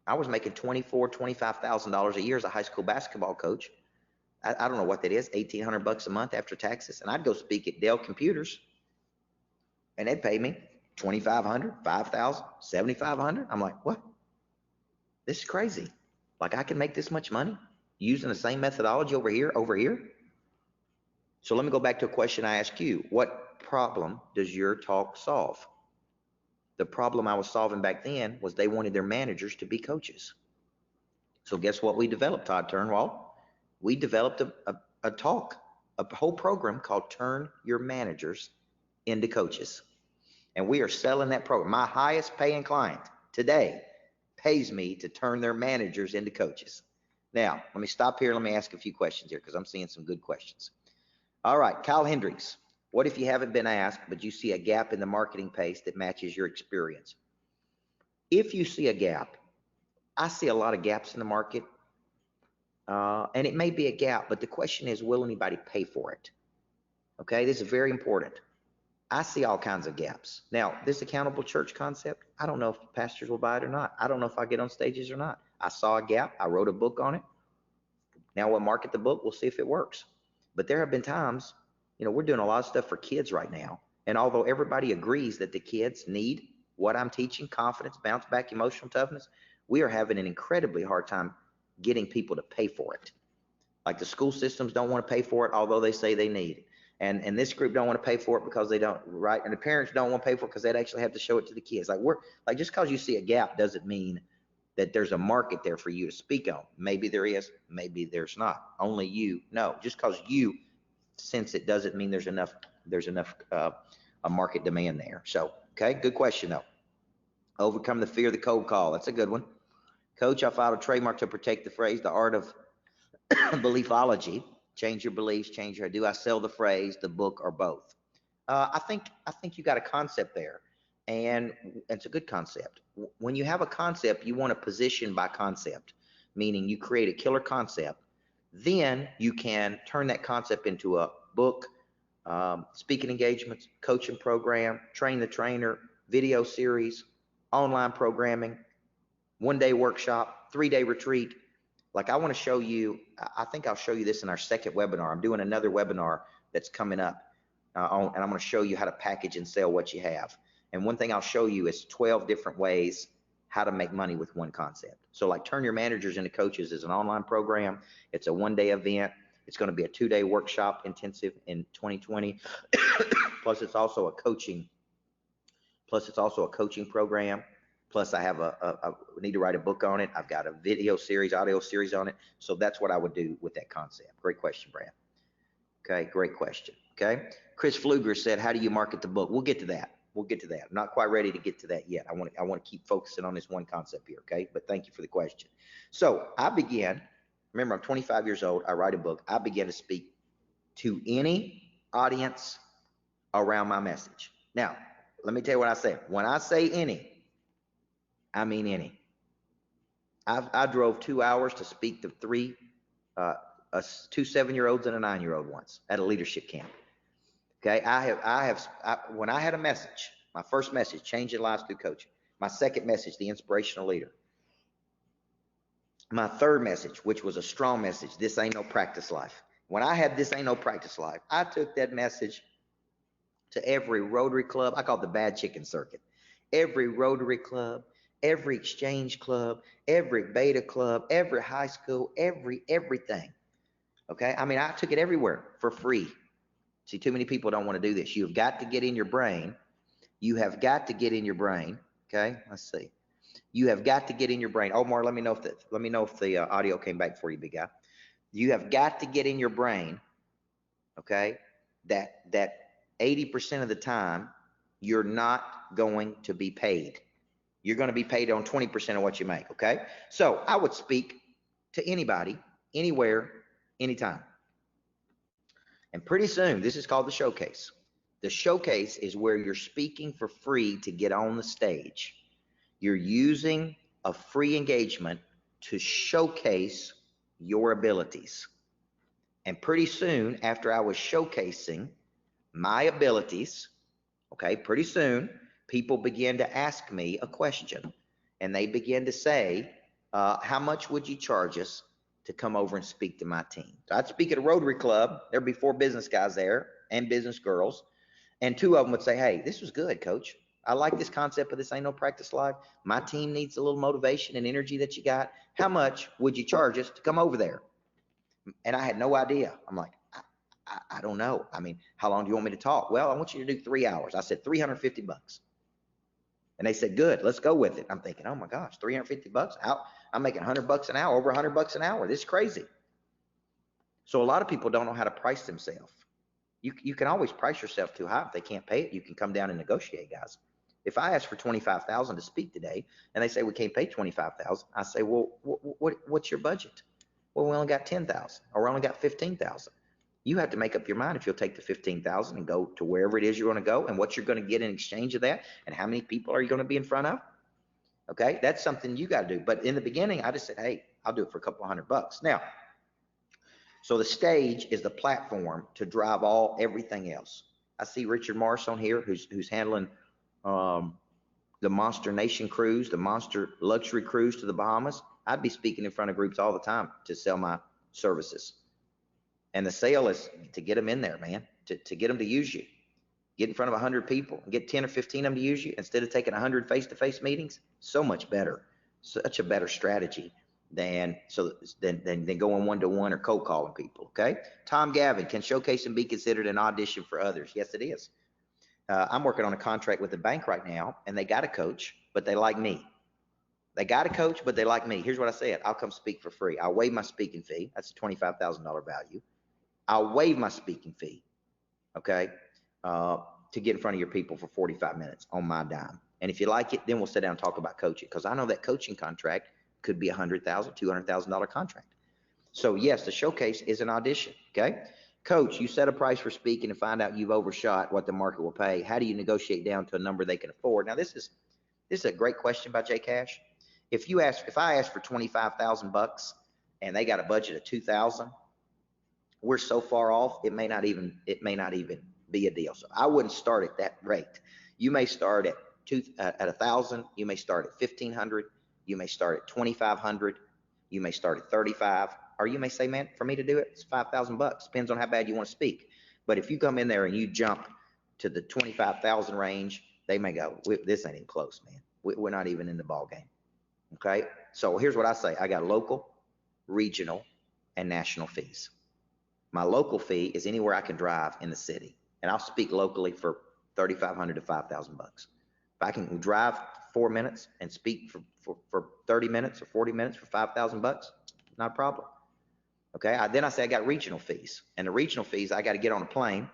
I was making $24,000, $25,000 a year as a high school basketball coach. I don't know what that is, $1,800 a month after taxes. And I'd go speak at Dell Computers, and they'd pay me $2,500, $5,000, $7,500. I'm like, what? This is crazy. Like, I can make this much money using the same methodology over here. So let me go back to a question I asked you. What problem does your talk solve? The problem I was solving back then was they wanted their managers to be coaches. So guess what we developed, Todd Turnwald? We developed a talk, a whole program called Turn Your Managers into Coaches. And we are selling that program. My highest paying client today pays me to turn their managers into coaches. Now, let me stop here. Let me ask a few questions here because I'm seeing some good questions. All right, Kyle Hendricks. What if you haven't been asked, but you see a gap in the marketing pace that matches your experience? If you see a gap, I see a lot of gaps in the market, and it may be a gap, but the question is, will anybody pay for it? Okay, this is very important. I see all kinds of gaps. Now, this accountable church concept, I don't know if pastors will buy it or not. I don't know if I get on stages or not. I saw a gap. I wrote a book on it. Now we'll market the book. We'll see if it works. But there have been times, we're doing a lot of stuff for kids right now. And although everybody agrees that the kids need what I'm teaching, confidence, bounce back, emotional toughness, we are having an incredibly hard time getting people to pay for it. Like the school systems don't want to pay for it, although they say they need it. And this group don't want to pay for it because they don't, right? And the parents don't want to pay for it because they'd actually have to show it to the kids. Like just because you see a gap doesn't mean that there's a market there for you to speak on. Maybe there is, maybe there's not. Only you know. Just because you sense it doesn't mean there's enough a market demand there. So, okay, good question though. Overcome the fear of the cold call. That's a good one. Coach, I filed a trademark to protect the phrase, the art of beliefology. Change your beliefs, change your, do I sell the phrase, the book, or both? I think you got a concept there, and it's a good concept. When you have a concept, you want to position by concept, meaning you create a killer concept. Then you can turn that concept into a book, speaking engagements, coaching program, train the trainer, video series, online programming, one-day workshop, 3-day retreat. Like I want to show you, I think I'll show you this in our second webinar. I'm doing another webinar that's coming up, and I'm going to show you how to package and sell what you have. And one thing I'll show you is 12 different ways how to make money with one concept. So like Turn Your Managers into Coaches is an online program. It's a 1-day event. It's going to be a 2-day workshop intensive in 2020. Plus it's also a coaching program. Plus I have I need to write a book on it. I've got a video series, audio series on it. So that's what I would do with that concept. Great question, Brad. Okay, great question. Okay. Chris Fluger said, how do you market the book? We'll get to that. I'm not quite ready to get to that yet. I want to keep focusing on this one concept here. Okay. But thank you for the question. So I began, remember I'm 25 years old. I write a book. I began to speak to any audience around my message. Now, let me tell you what I say. When I say any, I mean any. I drove 2 hours to speak to two 7-year-olds and a 9-year-old once at a leadership camp. Okay, when I had a message, my first message, changing lives through coaching. My second message, the inspirational leader. My third message, which was a strong message, this ain't no practice life. When I had this ain't no practice life, I took that message to every Rotary Club. I call it the bad chicken circuit. Every Rotary Club, every exchange club, every beta club, every high school, everything. Okay, I mean, I took it everywhere for free. See, too many people don't want to do this. You've got to get in your brain. You have got to get in your brain. Okay, let's see. You have got to get in your brain. Omar, let me know if the audio came back for you, big guy. You have got to get in your brain. Okay, that 80% of the time you're not going to be paid. You're going to be paid on 20% of what you make. Okay, so I would speak to anybody, anywhere, anytime. And pretty soon, this is called the showcase. The showcase is where you're speaking for free to get on the stage. You're using a free engagement to showcase your abilities. And pretty soon, after I was showcasing my abilities, okay, pretty soon, people began to ask me a question. And they began to say, how much would you charge us to come over and speak to my team? So I'd speak at a Rotary Club. There'd be 4 business guys there and business girls. And 2 of them would say, hey, this was good, coach. I like this concept of this ain't no practice life. My team needs a little motivation and energy that you got. How much would you charge us to come over there? And I had no idea. I'm like, I don't know. I mean, how long do you want me to talk? Well, I want you to do 3 hours. I said, $350. And they said, good, let's go with it. I'm thinking, oh my gosh, $350 out. I'm making $100 an hour, over $100 an hour. This is crazy. So a lot of people don't know how to price themselves. You can always price yourself too high. If they can't pay it, you can come down and negotiate, guys. If I ask for $25,000 to speak today and they say we can't pay $25,000, I say, well, what's your budget? Well, we only got $10,000 or we only got $15,000. You have to make up your mind if you'll take the $15,000 and go to wherever it is you're going to go and what you're going to get in exchange of that and how many people are you going to be in front of. Okay, that's something you got to do. But in the beginning, I just said, hey, I'll do it for a couple of $100. Now, so the stage is the platform to drive everything else. I see Richard Morris on here who's handling the Monster Nation cruise, the Monster Luxury cruise to the Bahamas. I'd be speaking in front of groups all the time to sell my services. And the sale is to get them in there, man, to get them to use you. Get in front of 100 people and get 10 or 15 of them to use you instead of taking 100 face-to-face meetings. So much better. Such a better strategy than going one-to-one or cold calling people, okay? Tom Gavin, can showcasing be considered an audition for others? Yes, it is. I'm working on a contract with the bank right now, and they got a coach, but they like me. They got a coach, but they like me. Here's what I said. I'll come speak for free. I'll waive my speaking fee. That's a $25,000 value. I'll waive my speaking fee, okay, to get in front of your people for 45 minutes on my dime. And if you like it, then we'll sit down and talk about coaching, because I know that coaching contract could be $100,000, $200,000 contract. So yes, the showcase is an audition, okay? Coach, you set a price for speaking and find out you've overshot what the market will pay. How do you negotiate down to a number they can afford? Now, this is a great question by Jay Cash. If I ask for $25,000 and they got a budget of 2,000, we're so far off, it may not even be a deal. So I wouldn't start at that rate. You may start at 1,000. You may start at 1,500. You may start at 2,500. You may start at 35, or you may say, man, for me to do it, it's $5,000. Depends on how bad you want to speak. But if you come in there and you jump to the 25,000 range, they may go, this ain't even close, man. We're not even in the ball game. Okay. So here's what I say. I got local, regional, and national fees. My local fee is anywhere I can drive in the city, and I'll speak locally for $3,500 to $5,000. If I can drive 4 minutes and speak for 30 minutes or 40 minutes for $5,000, not a problem. Okay. Then I say I got regional fees, and the regional fees, I got to get on a plane.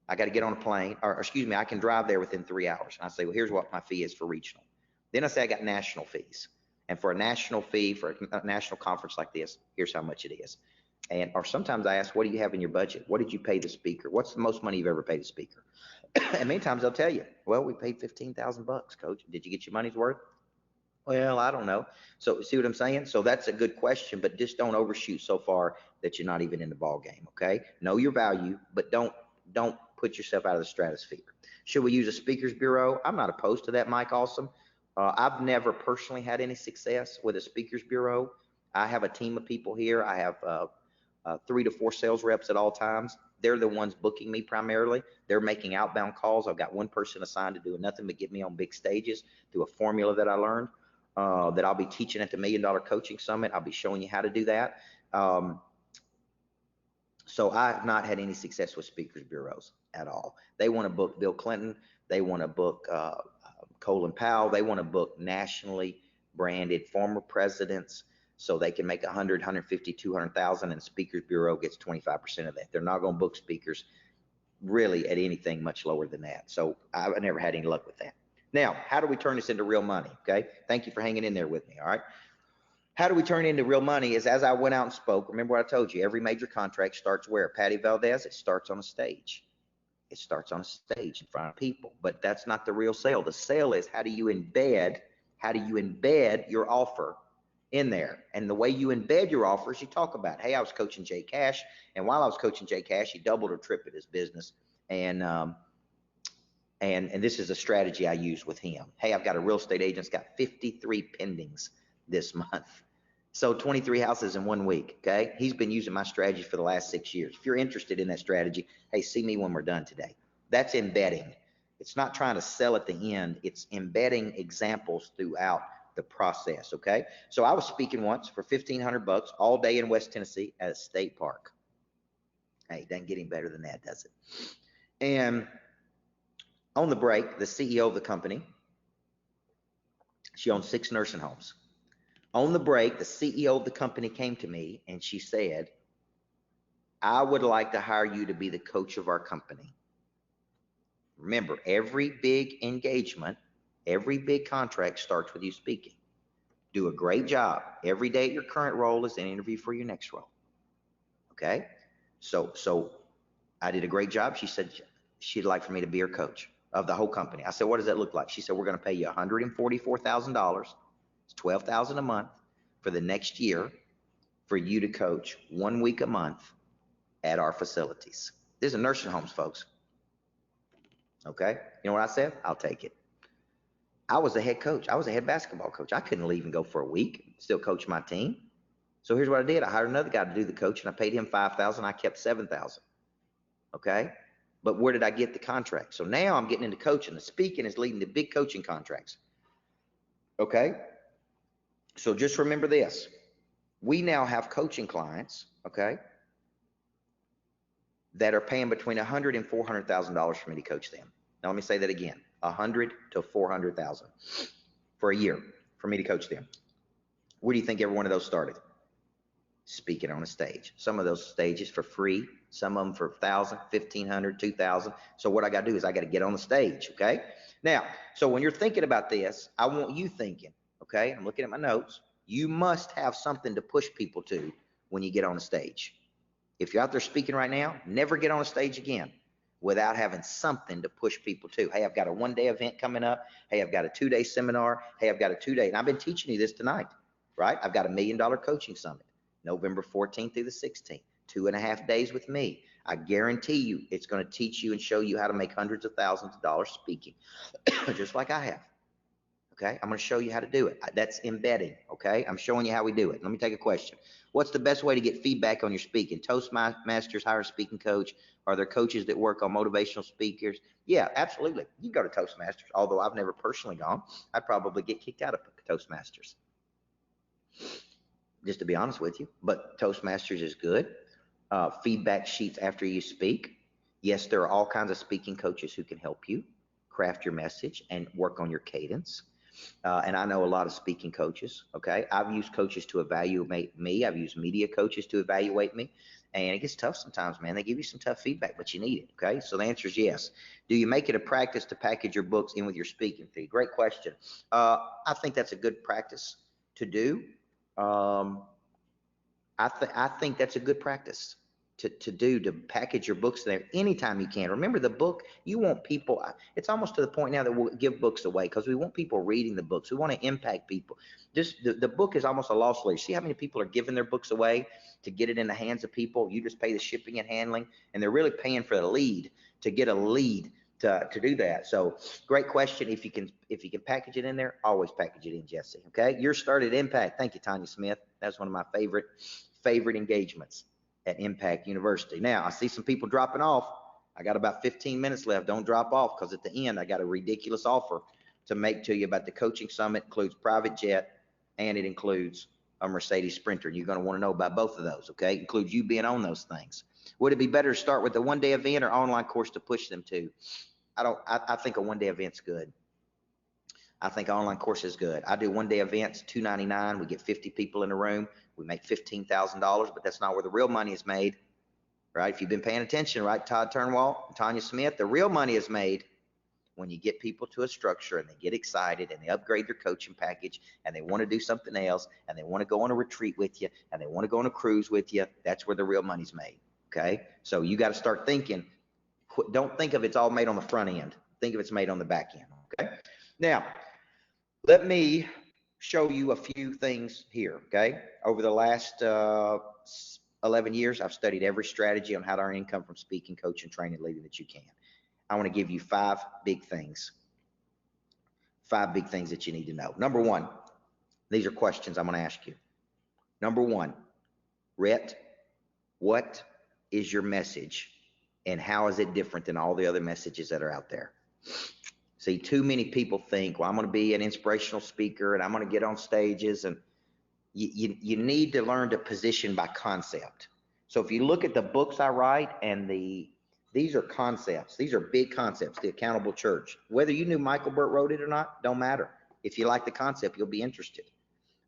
I can drive there within 3 hours. And I say, well, here's what my fee is for regional. Then I say I got national fees, and for a national fee for a national conference like this, here's how much it is. Or sometimes I ask, what do you have in your budget? What did you pay the speaker? What's the most money you've ever paid the speaker? And many times they'll tell you, well, we paid $15,000, coach. Did you get your money's worth? Well, I don't know. So see what I'm saying? So that's a good question, but just don't overshoot so far that you're not even in the ball game. Okay. Know your value, but don't put yourself out of the stratosphere. Should we use a speakers bureau? I'm not opposed to that, Mike. Awesome. I've never personally had any success with a speakers bureau. I have a team of people here. I have 3 to 4 sales reps at all times. They're the ones booking me primarily. They're making outbound calls. I've got one person assigned to do nothing but get me on big stages through a formula that I learned that I'll be teaching at the $1 Million Coaching Summit. I'll be showing you how to do that. So I've not had any success with speakers bureaus at all. They want to book Bill Clinton. They want to book Colin Powell. They want to book nationally branded former presidents, so they can make 100, 150, 200,000, and speakers bureau gets 25% of that. They're not going to book speakers really at anything much lower than that. So I've never had any luck with that. Now, how do we turn this into real money? Okay. Thank you for hanging in there with me. All right. How do we turn it into real money is, as I went out and spoke, remember what I told you, every major contract starts where? Patty Valdez, it starts on a stage. It starts on a stage in front of people, but that's not the real sale. The sale is how do you embed your offer in there? And the way you embed your offers, you talk about, hey, I was coaching Jay Cash, and while I was coaching Jay Cash, he doubled or tripled his business. And this is a strategy I use with him. Hey, I've got a real estate agent that's got 53 pendings this month. So 23 houses in 1 week. Okay. He's been using my strategy for the last 6 years. If you're interested in that strategy, hey, see me when we're done today. That's embedding. It's not trying to sell at the end. It's embedding examples throughout the process. Okay. So I was speaking once for $1,500 all day in West Tennessee at a state park. Hey, doesn't get any better than that, does it? And on the break, the CEO of the company, she owns 6 nursing homes. On the break, the CEO of the company came to me and she said, I would like to hire you to be the coach of our company. Remember, every big engagement, every big contract starts with you speaking. Do a great job. Every day at your current role is an interview for your next role. Okay? So I did a great job. She said she'd like for me to be her coach of the whole company. I said, what does that look like? She said, we're going to pay you $144,000. It's $12,000 a month for the next year for you to coach 1 week a month at our facilities. These are nursing homes, folks. Okay. You know what I said? I'll take it. I was a head coach. I was a head basketball coach. I couldn't leave and go for a week, still coach my team. So here's what I did. I hired another guy to do the coach, and I paid him $5,000. I kept $7,000. Okay. But where did I get the contract? So now I'm getting into coaching. The speaking is leading to big coaching contracts. Okay. So just remember this. We now have coaching clients, okay, that are paying between $100,000 and $400,000 for me to coach them. Now let me say that again: $100,000 to $400,000 for a year for me to coach them. Where do you think every one of those started? Speaking on a stage. Some of those stages for free, some of them for $1,000, $1,500, $2,000. So what I got to do is I got to get on the stage, okay? Now, so when you're thinking about this, I want you thinking, okay? I'm looking at my notes. You must have something to push people to when you get on a stage. If you're out there speaking right now, never get on a stage again without having something to push people to. Hey, I've got a one-day event coming up. Hey, I've got a 2-day seminar. Hey, I've got a 2-day, and I've been teaching you this tonight, right? I've got a $1 million coaching summit, November 14th through the 16th, 2.5 days with me. I guarantee you it's going to teach you and show you how to make hundreds of thousands of dollars speaking, just like I have. Okay, I'm going to show you how to do it. That's embedding. Okay, I'm showing you how we do it. Let me take a question. What's the best way to get feedback on your speaking? Toastmasters hire a speaking coach. Are there coaches that work on motivational speakers? Yeah, absolutely. You can go to Toastmasters, although I've never personally gone. I'd probably get kicked out of Toastmasters, just to be honest with you. But Toastmasters is good. Feedback sheets after you speak. Yes, there are all kinds of speaking coaches who can help you craft your message and work on your cadence. And I know a lot of speaking coaches, okay? I've used coaches to evaluate me. I've used media coaches to evaluate me. And it gets tough sometimes, man. They give you some tough feedback, but you need it, okay? So the answer is yes. Do you make it a practice to package your books in with your speaking fee? Great question. I think that's a good practice to do. I think that's a good practice to package your books there anytime you can. Remember, the book, you want people, it's almost to the point now that we'll give books away because we want people reading the books. We want to impact people. Just the book is almost a lost leader. See how many people are giving their books away to get it in the hands of people? You just pay the shipping and handling, and they're really paying for the lead to get a lead to do that. So great question. If you can package it in there, always package it in, Jesse. Okay. Your start at Impact. Thank you, Tanya Smith. That's one of my favorite engagements at Impact University. Now, I see some people dropping off. I got about 15 minutes left. Don't drop off, because at the end, I got a ridiculous offer to make to you about the coaching summit. It includes private jet, and it includes a Mercedes Sprinter. You're going to want to know about both of those, okay? It includes you being on those things. Would it be better to start with a one-day event or online course to push them to? I think a one-day event's good. I think online course is good. I do one-day events, $299. We get 50 people in the room. We make $15,000, but that's not where the real money is made, right? If you've been paying attention, right, Todd Turnwall, Tanya Smith, the real money is made when you get people to a structure and they get excited and they upgrade their coaching package and they want to do something else and they want to go on a retreat with you and they want to go on a cruise with you. That's where the real money's made, okay? So you got to start thinking. Don't think of it's all made on the front end. Think of it's made on the back end, okay? Now, let me show you a few things here, okay? Over the last 11 years, I've studied every strategy on how to earn income from speaking, coaching, training, leading that you can. I want to give you 5 big things. 5 big things that you need to know. Number 1, these are questions I'm going to ask you. Number 1, Rhett, what is your message and how is it different than all the other messages that are out there? See, too many people think, well, I'm going to be an inspirational speaker and I'm going to get on stages, and you need to learn to position by concept. So if you look at the books I write, and these are concepts. These are big concepts, the Accountable Church. Whether you knew Michael Burt wrote it or not, don't matter. If you like the concept, you'll be interested.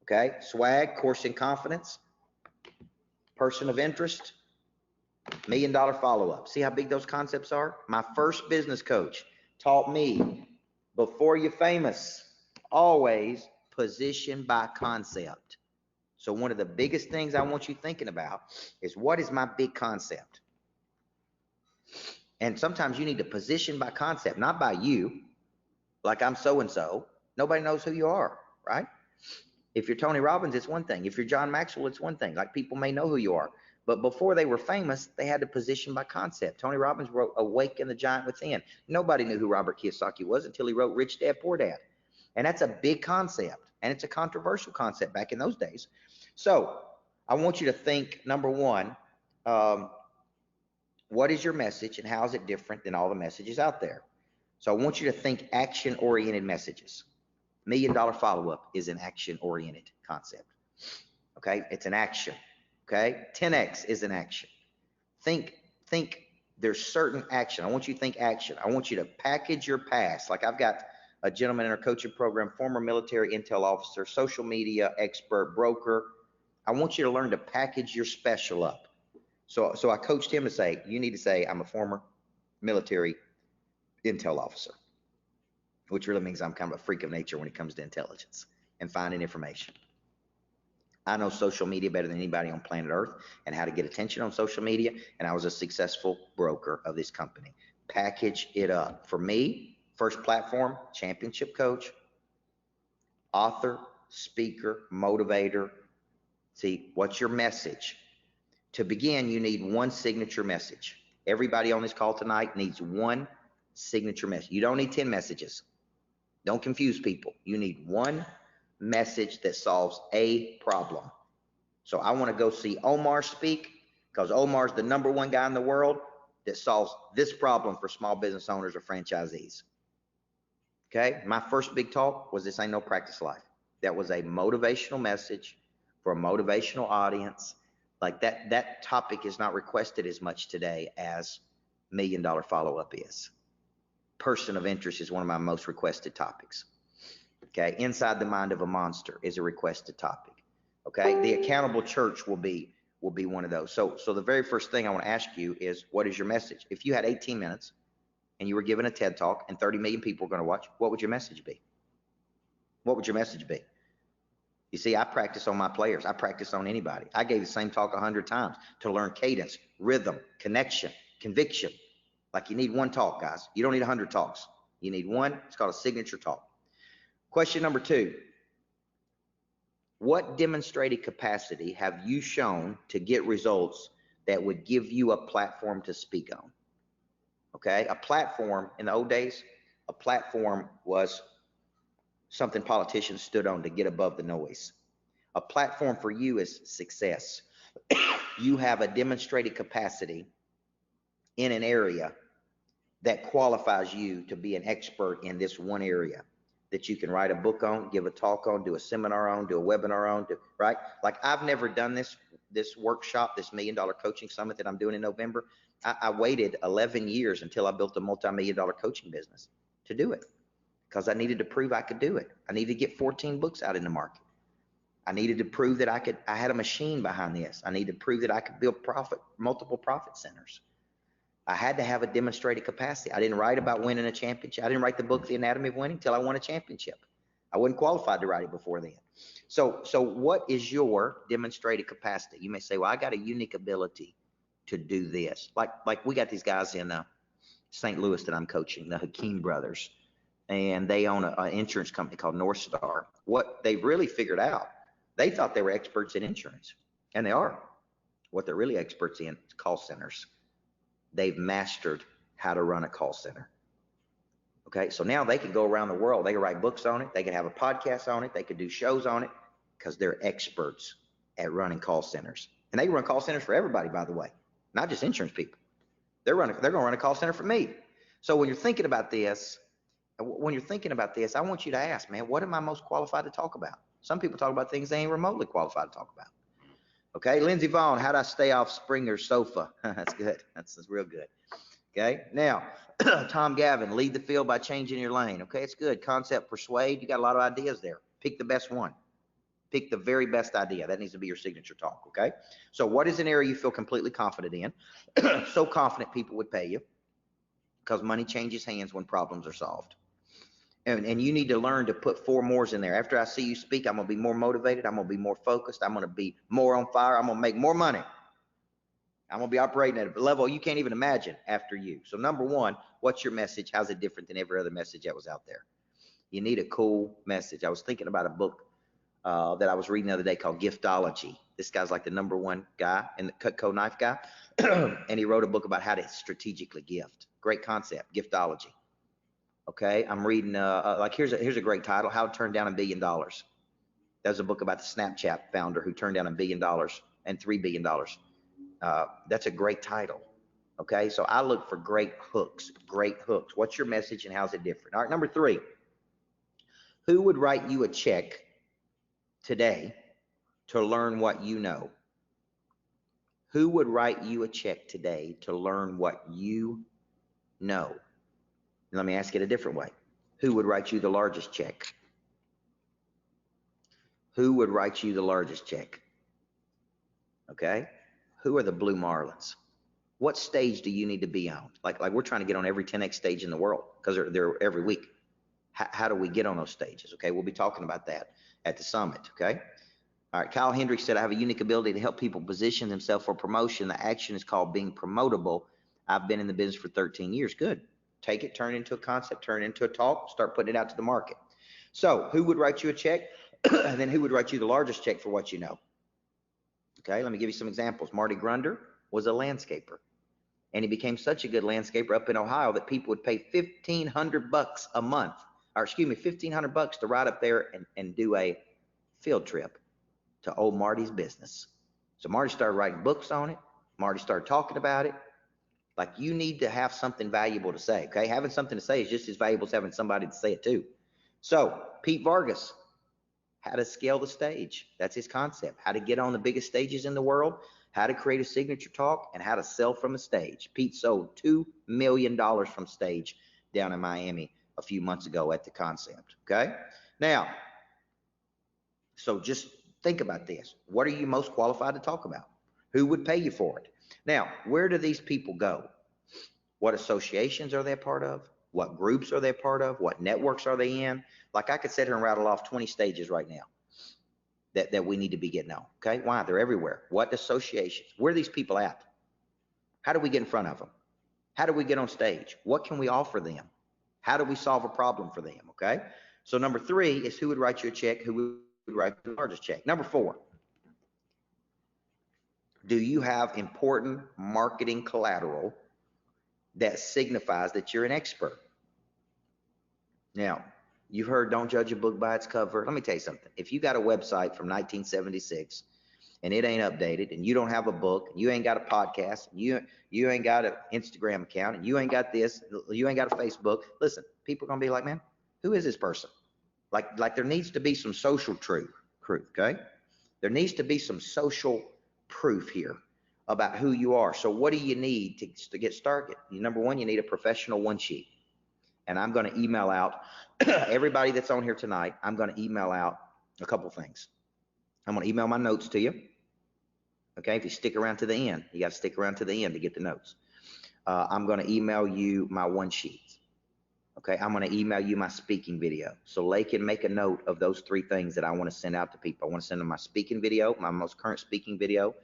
Okay, Swag, Course in Confidence, Person of Interest, $1 million follow-up. See how big those concepts are? My first business coach taught me, before you're famous, always position by concept. So one of the biggest things I want you thinking about is, what is my big concept? And sometimes you need to position by concept, not by you. Like, I'm so-and-so. Nobody knows who you are, right? If you're Tony Robbins, it's one thing. If you're John Maxwell, it's one thing. Like, people may know who you are. But before they were famous, they had to position by concept. Tony Robbins wrote Awaken the Giant Within. Nobody knew who Robert Kiyosaki was until he wrote Rich Dad, Poor Dad. And that's a big concept, and it's a controversial concept back in those days. So I want you to think, number one, what is your message and how is it different than all the messages out there? So I want you to think action-oriented messages. $1 Million follow-up is an action-oriented concept. Okay, it's an action. Okay, 10X is an action. Think there's certain action. I want you to think action. I want you to package your past. Like I've got a gentleman in our coaching program, former military intel officer, social media expert, broker. I want you to learn to package your special up. So I coached him to say, you need to say, I'm a former military intel officer, which really means I'm kind of a freak of nature when it comes to intelligence and finding information. I know social media better than anybody on planet Earth and how to get attention on social media. And I was a successful broker of this company. Package it up. For me, first platform, championship coach, author, speaker, motivator. See, what's your message? To begin, you need one signature message. Everybody on this call tonight needs one signature message. You don't need 10 messages. Don't confuse people. You need one message that solves a problem. So I want to go see Omar speak because Omar's the #1 guy in the world that solves this problem for small business owners or franchisees. Okay, my first big talk was This Ain't No Practice Life. That was a motivational message for a motivational audience. Like that topic is not requested as much today as $1 Million follow-up is. Person of interest is one of my most requested topics. Okay, inside the mind of a monster is a requested topic. Okay, the accountable church will be one of those. So the very first thing I want to ask you is, what is your message? If you had 18 minutes and you were given a TED talk and 30 million people are going to watch, what would your message be? What would your message be? You see, I practice on my players. I practice on anybody. I gave the same talk 100 times to learn cadence, rhythm, connection, conviction. Like you need one talk, guys. You don't need 100 talks. You need one. It's called a signature talk. Question number 2. What demonstrated capacity have you shown to get results that would give you a platform to speak on? Okay, a platform in the old days, a platform was something politicians stood on to get above the noise. A platform for you is success. You have a demonstrated capacity in an area that qualifies you to be an expert in this one area that you can write a book on, give a talk on, do a seminar on, do a webinar on, right? Like I've never done this workshop, this $1 Million Coaching Summit that I'm doing in November. I waited 11 years until I built a multi-million-dollar coaching business to do it because I needed to prove I could do it. I needed to get 14 books out in the market. I needed to prove that I had a machine behind this. I needed to prove that I could build multiple profit centers. I had to have a demonstrated capacity. I didn't write about winning a championship. I didn't write the book, The Anatomy of Winning, until I won a championship. I wasn't qualified to write it before then. So what is your demonstrated capacity? You may say, well, I got a unique ability to do this. Like we got these guys in St. Louis that I'm coaching, the Hakeem brothers, and they own an insurance company called North Star. What they've really figured out, they thought they were experts in insurance, and they are. What they're really experts in is call centers. They've mastered how to run a call center. Okay, so now they can go around the world. They can write books on it. They can have a podcast on it. They could do shows on it because they're experts at running call centers. And they run call centers for everybody, by the way, not just insurance people. They're going to run a call center for me. So when you're thinking about this, I want you to ask, man, what am I most qualified to talk about? Some people talk about things they ain't remotely qualified to talk about. Okay, Lindsey Vaughn, how do I stay off Springer's sofa? That's good. That's real good. Okay, now, Tom Gavin, lead the field by changing your lane. Okay, it's good. Concept Persuade, you got a lot of ideas there. Pick the best one. Pick the very best idea. That needs to be your signature talk, okay? So what is an area you feel completely confident in? So confident people would pay you because money changes hands when problems are solved. And you need to learn to put 4 mores in there. After I see you speak, I'm going to be more motivated. I'm going to be more focused. I'm going to be more on fire. I'm going to make more money. I'm going to be operating at a level you can't even imagine after you. So number 1, what's your message? How's it different than every other message that was out there? You need a cool message. I was thinking about a book that I was reading the other day called Giftology. This guy's like the #1 guy and the Cutco knife guy. And he wrote a book about how to strategically gift. Great concept, Giftology. Okay, I'm reading, like here's a great title, How to Turn Down $1 Billion. That's a book about the Snapchat founder who turned down $1 billion and $3 billion. That's a great title. Okay, so I look for great hooks, great hooks. What's your message and how's it different? All right, number 3, who would write you a check today to learn what you know? Who would write you a check today to learn what you know? Let me ask it a different way. Who would write you the largest check? Who would write you the largest check? Okay, who are the Blue Marlins? What stage do you need to be on? Like we're trying to get on every 10X stage in the world because they're every week. How do we get on those stages? Okay, we'll be talking about that at the summit. Okay. All right, Kyle Hendricks said, I have a unique ability to help people position themselves for promotion. The action is called being promotable. I've been in the business for 13 years. Good. Take it, turn it into a concept, turn it into a talk, start putting it out to the market. So who would write you a check? And then who would write you the largest check for what you know? Okay, let me give you some examples. Marty Grunder was a landscaper, and he became such a good landscaper up in Ohio that people would pay $1,500 a month, or excuse me, $1,500 to ride up there and do a field trip to old Marty's business. So Marty started writing books on it. Marty started talking about it. Like, you need to have something valuable to say. Okay, having something to say is just as valuable as having somebody to say it to. So Pete Vargas, how to scale the stage. That's his concept. How to get on the biggest stages in the world, how to create a signature talk, and how to sell from a stage. Pete sold $2 million from stage down in Miami a few months ago at the concept. Okay, now, so just think about this. What are you most qualified to talk about? Who would pay you for it? Now, where do these people go? What associations are they a part of? What groups are they a part of? What networks are they in? Like, I could sit here and rattle off 20 stages right now that we need to be getting on. Okay, why? They're everywhere. What associations? Where are these people at? How do we get in front of them? How do we get on stage? What can we offer them? How do we solve a problem for them? Okay, so number 3 is who would write you a check? Who would write the largest check? Number 4, do you have important marketing collateral that signifies that you're an expert? Now, you've heard don't judge a book by its cover. Let me tell you something. If you got a website from 1976 and it ain't updated, and you don't have a book, and you ain't got a podcast, and you ain't got an Instagram account, and you ain't got this, you ain't got a Facebook, listen, people are gonna be like, man, who is this person? Like there needs to be some social truth, okay? There needs to be some social proof here about who you are. So what do you need to get started? Number 1, you need a professional one sheet. And I'm going to email out everybody that's on here tonight. I'm going to email out a couple things. I'm going to email my notes to you. Okay, if you stick around to the end, you got to stick around to the end to get the notes. I'm going to email you my one sheet. Okay, I'm going to email you my speaking video. So they can make a note of those 3 things that I want to send out to people. I want to send them my speaking video, my most current speaking video.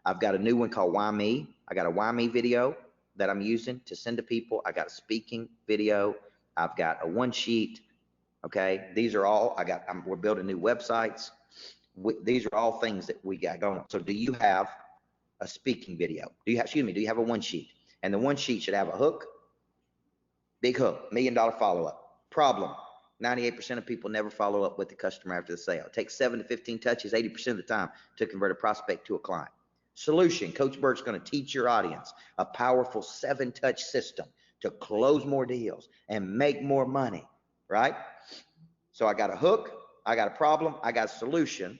I've got a new one called Why Me. I got a Why Me video that I'm using to send to people. I got a speaking video. I've got a one sheet. Okay, these are all we're building new websites. These are all things that we got going on. So do you have a speaking video? Do you have a one sheet? And the one sheet should have a hook, big hook, $1 million follow-up. Problem: 98% of people never follow up with the customer after the sale. It takes 7 to 15 touches 80% of the time to convert a prospect to a client. Solution: Coach Bert's going to teach your audience a powerful 7-touch system to close more deals and make more money, right? So I got a hook, I got a problem, I got a solution,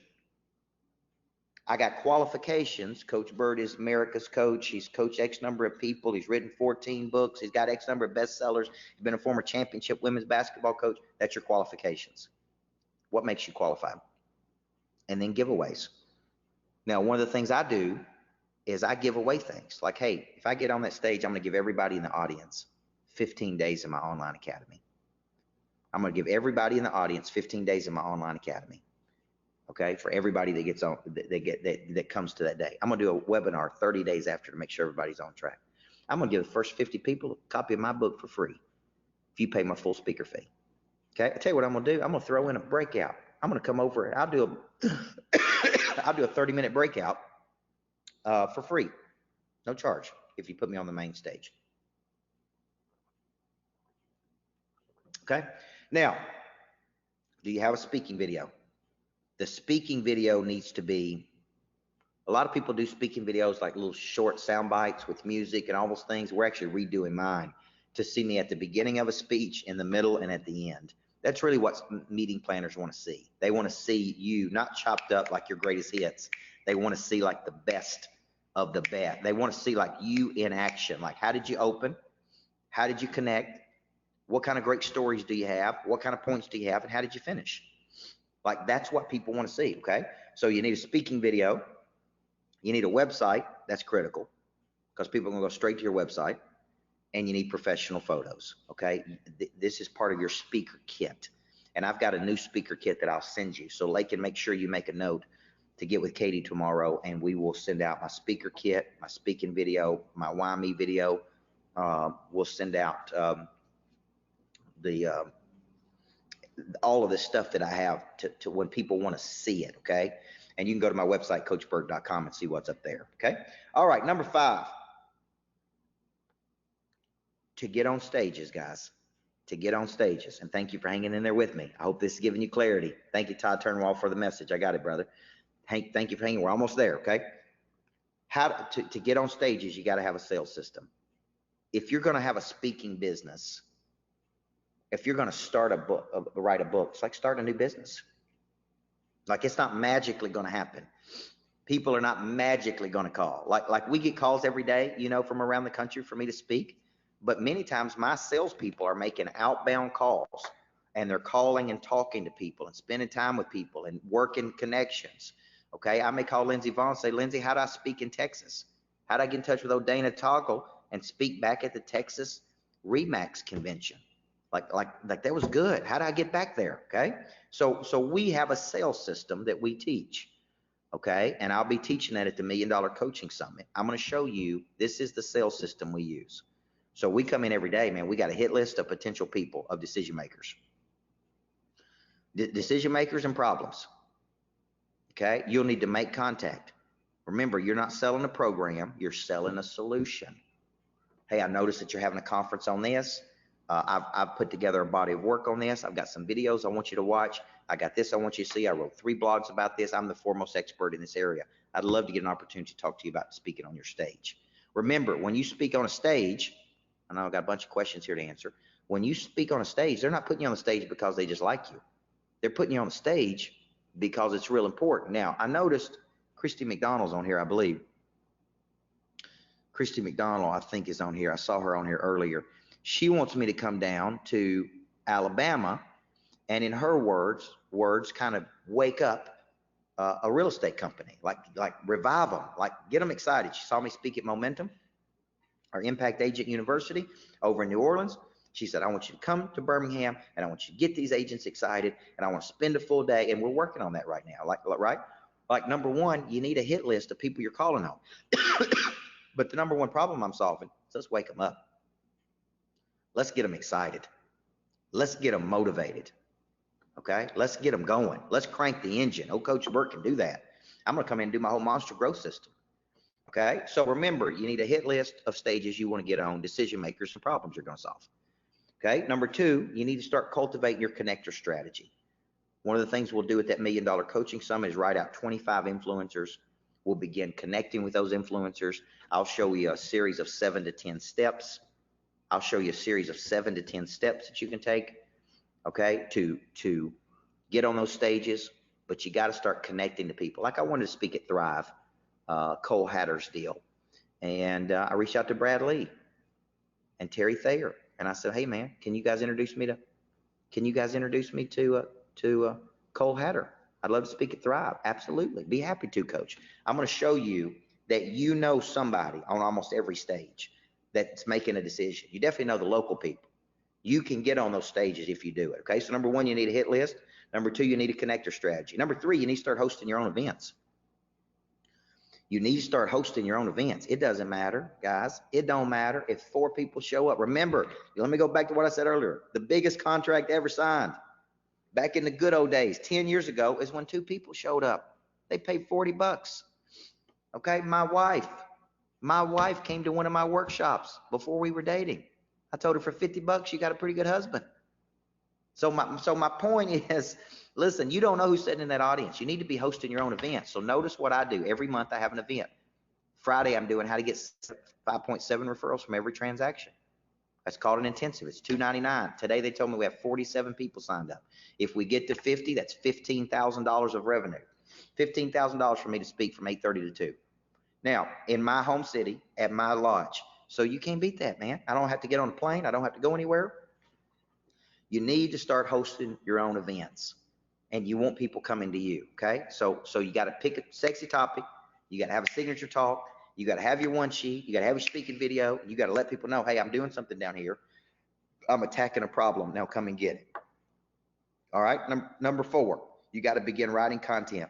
I got qualifications. Coach Bert is America's coach. He's coached X number of people. He's written 14 books. He's got X number of bestsellers. He's been a former championship women's basketball coach. That's your qualifications. What makes you qualified? And then giveaways. Now, one of the things I do is I give away things. Like, hey, if I get on that stage, I'm going to give everybody in the audience 15 days in my online academy. I'm going to give everybody in the audience 15 days in my online academy. Okay, for everybody that gets on, that comes to that day. I'm going to do a webinar 30 days after to make sure everybody's on track. I'm going to give the first 50 people a copy of my book for free if you pay my full speaker fee. Okay, I tell you what I'm going to do. I'm going to throw in a breakout. I'm going to come over and I'll do a 30-minute breakout for free, no charge, if you put me on the main stage. Okay. Now, do you have a speaking video? The speaking video needs to be, a lot of people do speaking videos like little short sound bites with music and all those things. We're actually redoing mine to see me at the beginning of a speech, in the middle, and at the end. That's really what meeting planners want to see. They want to see you not chopped up like your greatest hits. They want to see like the best of the best. They want to see like you in action. Like, how did you open? How did you connect? What kind of great stories do you have? What kind of points do you have? And how did you finish? Like, that's what people want to see. Okay. So you need a speaking video. You need a website. That's critical because people are going to go straight to your website. And you need professional photos. Okay. This is part of your speaker kit. And I've got a new speaker kit that I'll send you. So Lakin, make sure you make a note to get with Katie tomorrow, and we will send out my speaker kit, my speaking video, my YME video. We'll send out all of this stuff that I have to when people want to see it. Okay. And you can go to my website, coachburt.com, and see what's up there. Okay. All right. Number 5. To get on stages, guys, to get on stages. And thank you for hanging in there with me. I hope this is giving you clarity. Thank you, Todd Turnwall, for the message. I got it, brother. Hank, thank you for hanging. We're almost there, okay? How to get on stages, you got to have a sales system. If you're going to have a speaking business, if you're going to start a book, write a book, it's like starting a new business. Like, it's not magically going to happen. People are not magically going to call. Like we get calls every day, you know, from around the country for me to speak. But many times my salespeople are making outbound calls, and they're calling and talking to people and spending time with people and working connections. Okay. I may call Lindsey Vaughn and say, Lindsey, how do I speak in Texas? How do I get in touch with O'Dana Toggle and speak back at the Texas Remax convention? Like that was good. How do I get back there? Okay. So we have a sales system that we teach. Okay. And I'll be teaching that at the $1 Million Coaching Summit. I'm going to show you, this is the sales system we use. So we come in every day, man, we got a hit list of potential people, of decision makers. Decision makers and problems. Okay. You'll need to make contact. Remember, you're not selling a program, you're selling a solution. Hey, I noticed that you're having a conference on this. I've put together a body of work on this. I've got some videos I want you to watch. I got this I want you to see. I wrote 3 blogs about this. I'm the foremost expert in this area. I'd love to get an opportunity to talk to you about speaking on your stage. Remember, when you speak on a stage, I know I've got a bunch of questions here to answer. When you speak on a stage, they're not putting you on the stage because they just like you. They're putting you on the stage because it's real important. Now, I noticed Christy McDonald's on here, I believe. Christy McDonald, I think, is on here. I saw her on here earlier. She wants me to come down to Alabama and, in her words, kind of wake up a real estate company, like revive them, like get them excited. She saw me speak at Momentum, our Impact Agent University over in New Orleans. She said, I want you to come to Birmingham, and I want you to get these agents excited, and I want to spend a full day. And we're working on that right now. Like number 1, you need a hit list of people you're calling on. But the number 1 problem I'm solving is, let's wake them up. Let's get them excited. Let's get them motivated. Okay. Let's get them going. Let's crank the engine. Oh, Coach Burt can do that. I'm going to come in and do my whole monster growth system. Okay. So remember, you need a hit list of stages you want to get on, decision makers, and problems you're going to solve. Okay. Number 2, you need to start cultivating your connector strategy. One of the things we'll do at that $1 Million Coaching Summit is write out 25 influencers. We'll begin connecting with those influencers. I'll show you a series of 7 to 10 steps. I'll show you a series of 7 to 10 steps that you can take, okay, to get on those stages. But you got to start connecting to people. Like I wanted to speak at Thrive, Cole Hatter's deal. And I reached out to Brad Lee and Terry Thayer. And I said, hey, man, can you guys introduce me to Cole Hatter? I'd love to speak at Thrive. Absolutely. Be happy to, Coach. I'm going to show you that you know somebody on almost every stage that's making a decision. You definitely know the local people. You can get on those stages if you do it. Okay. So number 1, you need a hit list. Number 2, you need a connector strategy. Number 3, you need to start hosting your own events. You need to start hosting your own events. It doesn't matter, guys. It don't matter if 4 people show up. Remember, let me go back to what I said earlier. The biggest contract ever signed back in the good old days, 10 years ago, is when 2 people showed up. They paid $40. Okay. My wife came to one of my workshops before we were dating. I told her, for $50, you got a pretty good husband. So my point is, listen, you don't know who's sitting in that audience. You need to be hosting your own event. So notice what I do. Every month I have an event. Friday, I'm doing how to get 5.7 referrals from every transaction. That's called an intensive. It's $299. Today they told me we have 47 people signed up. If we get to 50, that's $15,000 of revenue. $15,000 for me to speak from 8:30 to 2. Now, in my home city, at my lodge. So you can't beat that, man. I don't have to get on a plane. I don't have to go anywhere. You need to start hosting your own events, and you want people coming to you. Okay. So you got to pick a sexy topic. You got to have a signature talk. You got to have your one sheet. You got to have your speaking video. You got to let people know, hey, I'm doing something down here. I'm attacking a problem. Now come and get it. All right. Number 4, you got to begin writing content.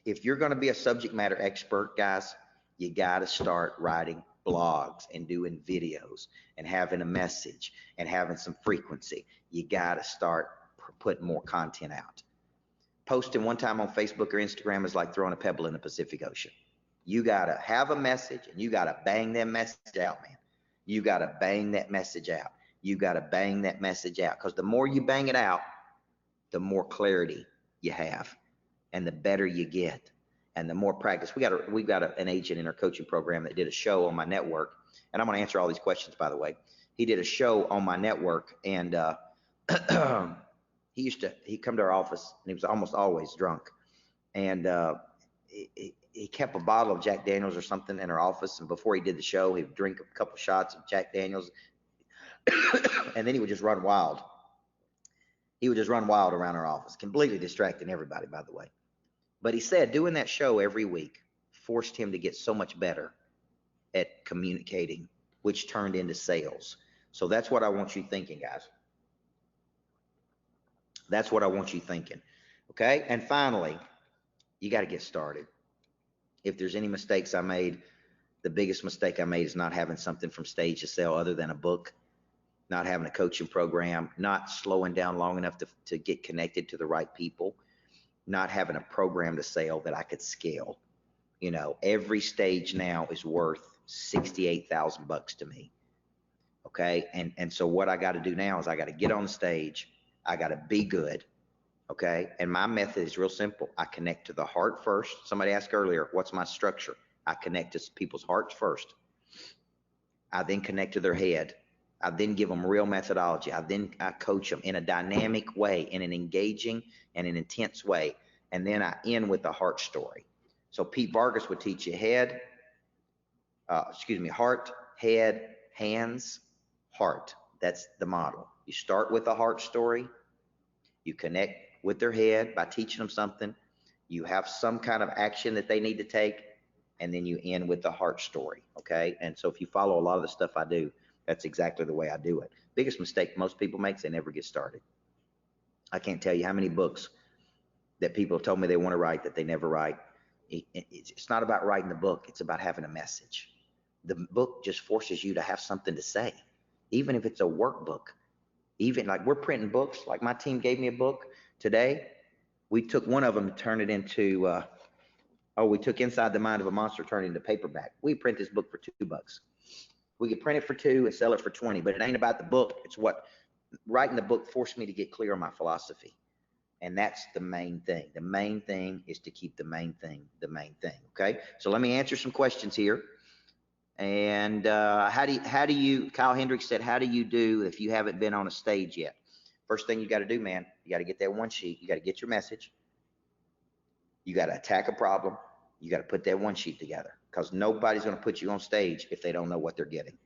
If you're going to be a subject matter expert, guys, you got to start writing blogs and doing videos and having a message and having some frequency. You got to start putting more content out. Posting one time on Facebook or Instagram is like throwing a pebble in the Pacific Ocean. You got to have a message, and you got to bang that message out, man. You got to bang that message out. You got to bang that message out, because the more you bang it out, the more clarity you have and the better you get and the more practice. We've got an agent in our coaching program that did a show on my network, and I'm going to answer all these questions, by the way. He did a show on my network, and he'd come to our office, and he was almost always drunk, and he kept a bottle of Jack Daniels or something in our office, and before he did the show, he'd drink a couple shots of Jack Daniels, and then he would just run wild. He would just run wild around our office, completely distracting everybody, by the way. But he said doing that show every week forced him to get so much better at communicating, which turned into sales. So that's what I want you thinking, guys. That's what I want you thinking. Okay. And finally, you got to get started. If there's any mistakes I made, the biggest mistake I made is not having something from stage to sell other than a book, not having a coaching program, not slowing down long enough to get connected to the right people, not having a program to sell that I could scale. You know, every stage now is worth $68,000 to me. Okay. And so what I got to do now is I got to get on the stage. I got to be good. Okay. And my method is real simple. I connect to the heart first. Somebody asked earlier, what's my structure? I connect to people's hearts first. I then connect to their head. I then give them real methodology. I coach them in a dynamic way, in an engaging and an intense way. And then I end with a heart story. So Pete Vargas would teach you heart, head, hands, heart. That's the model. You start with a heart story. You connect with their head by teaching them something. You have some kind of action that they need to take, and then you end with the heart story. Okay. And so if you follow a lot of the stuff I do, that's exactly the way I do it. Biggest mistake most people make is they never get started. I can't tell you how many books that people have told me they want to write that they never write. It's not about writing the book. It's about having a message. The book just forces you to have something to say, even if it's a workbook. Even like we're printing books, like my team gave me a book today. We took one of them and turned it into, we took Inside the Mind of a Monster, turned it into paperback. We print this book for $2. We could print it for $2 and sell it for $20, but it ain't about the book. It's what writing the book forced me to get clear on my philosophy. And that's the main thing. The main thing is to keep the main thing, the main thing. Okay. So let me answer some questions here. And how do you, Kyle Hendricks said, how do you do if you haven't been on a stage yet? First thing you got to do, man, you got to get that one sheet. You got to get your message. You got to attack a problem. You got to put that one sheet together, because nobody's going to put you on stage if they don't know what they're getting.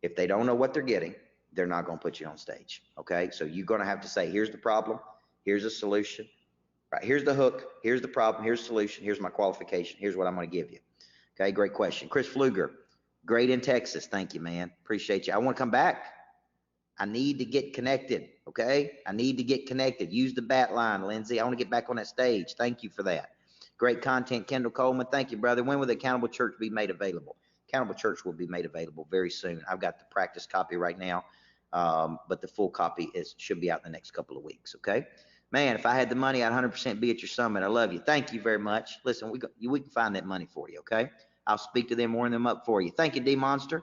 If they don't know what they're getting, they're not going to put you on stage. Okay. So you're going to have to say, here's the problem. Here's a solution. Right. Here's the hook. Here's the problem. Here's the solution. Here's my qualification. Here's what I'm going to give you. Okay. Great question. Chris Pfluger, great in Texas. Thank you, man. Appreciate you. I want to come back. I need to get connected. Okay. I need to get connected. Use the bat line, Lindsay. I want to get back on that stage. Thank you for that. Great content, Kendall Coleman. Thank you, brother. When will the Accountable Church be made available? Accountable Church will be made available very soon. I've got the practice copy right now, but the full copy should be out in the next couple of weeks. Okay. Man, if I had the money, I'd 100% be at your summit. I love you. Thank you very much. Listen, we can find that money for you. Okay. I'll speak to them, warm them up for you. Thank you, D Monster.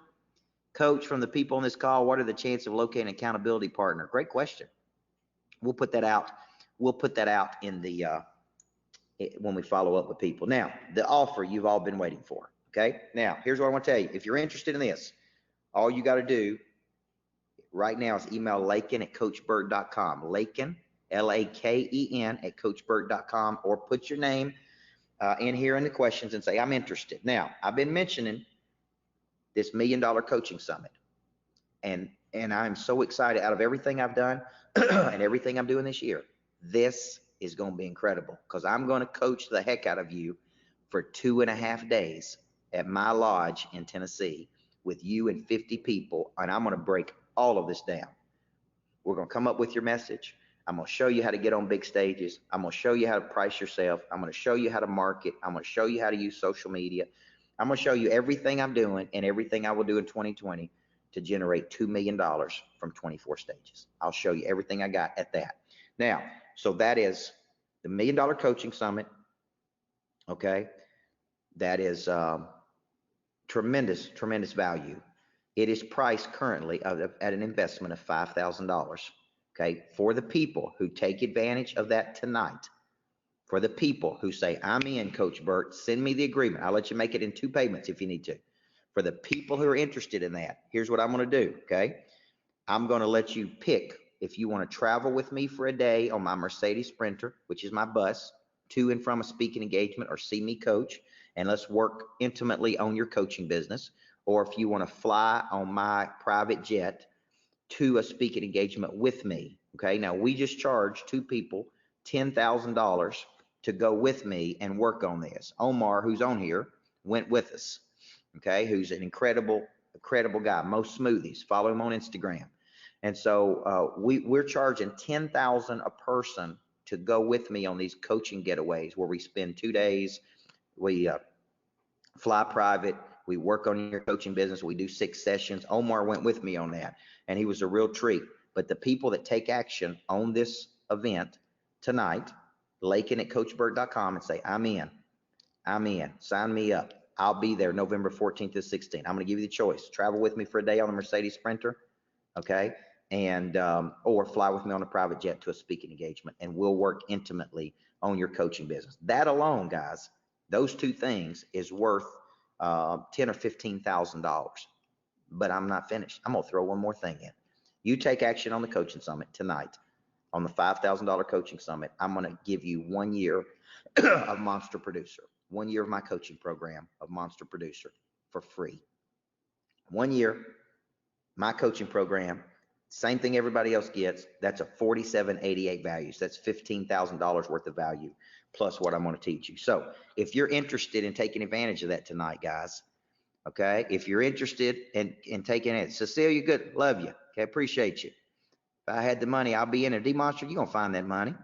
Coach, from the people on this call, what are the chances of locating an accountability partner? Great question. We'll put that out. We'll put that out in the when we follow up with people. Now, the offer you've all been waiting for. Okay. Now, here's what I want to tell you. If you're interested in this, all you got to do right now is email Laken at coachburt.com. Laken, Laken at coachburt.com, or put your name in here in the questions and say, I'm interested. Now, I've been mentioning this $1 Million Coaching Summit. And I'm so excited. Out of everything I've done and everything I'm doing this year, this is going to be incredible, because I'm going to coach the heck out of you for 2.5 days at my lodge in Tennessee with you and 50 people. And I'm going to break all of this down. We're going to come up with your message. I'm going to show you how to get on big stages. I'm going to show you how to price yourself. I'm going to show you how to market. I'm going to show you how to use social media. I'm going to show you everything I'm doing and everything I will do in 2020 to generate $2 million from 24 stages. I'll show you everything I got at that. Now, so that is the $1 Million Coaching Summit. Okay. That is tremendous, tremendous value. It is priced currently at an investment of $5,000. Okay. For the people who take advantage of that tonight, for the people who say, I'm in, Coach Burt, send me the agreement. I'll let you make it in 2 payments if you need to. For the people who are interested in that, here's what I'm going to do. Okay. I'm going to let you pick if you want to travel with me for a day on my Mercedes Sprinter, which is my bus, to and from a speaking engagement, or see me coach, and let's work intimately on your coaching business. Or if you want to fly on my private jet to a speaking engagement with me. Okay. Now, we just charged 2 people $10,000 to go with me and work on this. Omar, who's on here, went with us. Okay. Who's an incredible guy. Most Smoothies. Follow him on Instagram. And so we're charging $10,000 a person to go with me on these coaching getaways, where we spend 2 days. We fly private. We work on your coaching business. We do 6 sessions. Omar went with me on that, and he was a real treat. But the people that take action on this event tonight, Laken at coachburt.com, and say, I'm in, sign me up. I'll be there November 14th to 16th. I'm going to give you the choice. Travel with me for a day on the Mercedes Sprinter. Okay. And, or fly with me on a private jet to a speaking engagement, and we'll work intimately on your coaching business. That alone, guys, those 2 things is worth $10,000 or $15,000. But I'm not finished. I'm going to throw one more thing in. You take action on the coaching summit tonight, on the $5,000 coaching summit. I'm going to give you 1 year of Monster Producer, 1 year of my coaching program of Monster Producer for free. 1 year, my coaching program. Same thing everybody else gets. That's a $47.88 value. So that's $15,000 worth of value, plus what I'm going to teach you. So if you're interested in taking advantage of that tonight, guys, okay, if you're interested in taking it, Cecilia, good, love you. Okay, appreciate you. If I had the money, I'll be in a demonster. You're going to find that money.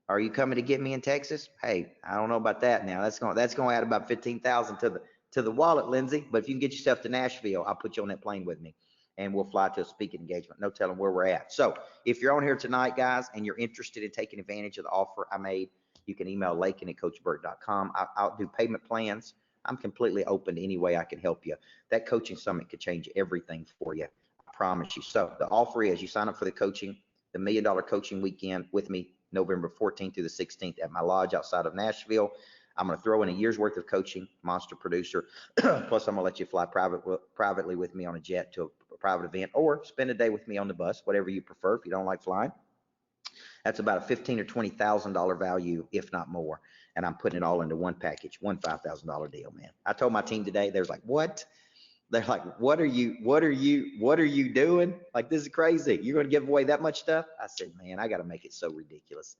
Are you coming to get me in Texas? Hey, I don't know about that now. That's going to add about $15,000 to the wallet, Lindsay. But if you can get yourself to Nashville, I'll put you on that plane with me, and we'll fly to a speaking engagement. No telling where we're at. So if you're on here tonight, guys, and you're interested in taking advantage of the offer I made, you can email Laken at coachburt.com. I'll do payment plans. I'm completely open to any way I can help you. That coaching summit could change everything for you. I promise you. So the offer is, you sign up for the coaching, the $1 Million Coaching Weekend with me, November 14th through the 16th at my lodge outside of Nashville. I'm going to throw in a year's worth of coaching, Monster Producer. Plus, I'm going to let you fly privately with me on a jet to a private event, or spend a day with me on the bus, whatever you prefer. If you don't like flying, that's about a $15,000 or $20,000 value, if not more. And I'm putting it all into one package, one $5,000 deal, man. I told my team today, they're like, what? They're like, what are you doing? Like, this is crazy. You're going to give away that much stuff? I said, man, I got to make it so ridiculous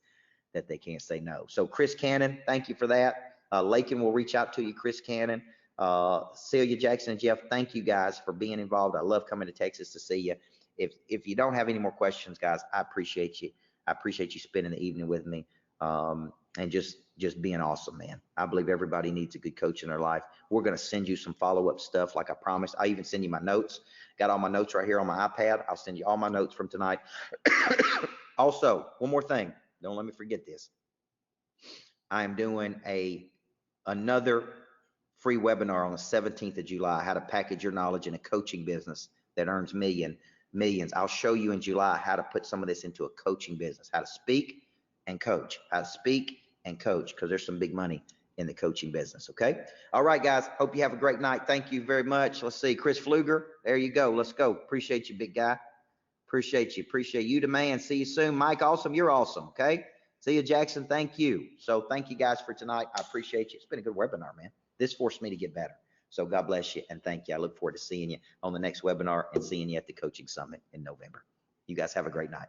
that they can't say no. So Chris Cannon, thank you for that. Laken will reach out to you, Chris Cannon. Celia Jackson and Jeff, thank you guys for being involved. I love coming to Texas to see you. If you don't have any more questions, guys, I appreciate you. I appreciate you spending the evening with me, and just being awesome, man. I believe everybody needs a good coach in their life. We're going to send you some follow-up stuff like I promised. I even send you my notes. Got all my notes right here on my iPad. I'll send you all my notes from tonight. Also, one more thing. Don't let me forget this. I am doing another free webinar on the 17th of July, how to package your knowledge in a coaching business that earns millions. I'll show you in July how to put some of this into a coaching business, how to speak and coach, because there's some big money in the coaching business. Okay. All right, guys. Hope you have a great night. Thank you very much. Let's see. Chris Pfluger. There you go. Let's go. Appreciate you, big guy. Appreciate you. Appreciate you, the man. See you soon. Mike, awesome. You're awesome. Okay. See you, Jackson. Thank you. So thank you guys for tonight. I appreciate you. It's been a good webinar, man. This forced me to get better. So God bless you and thank you. I look forward to seeing you on the next webinar and seeing you at the coaching summit in November. You guys have a great night.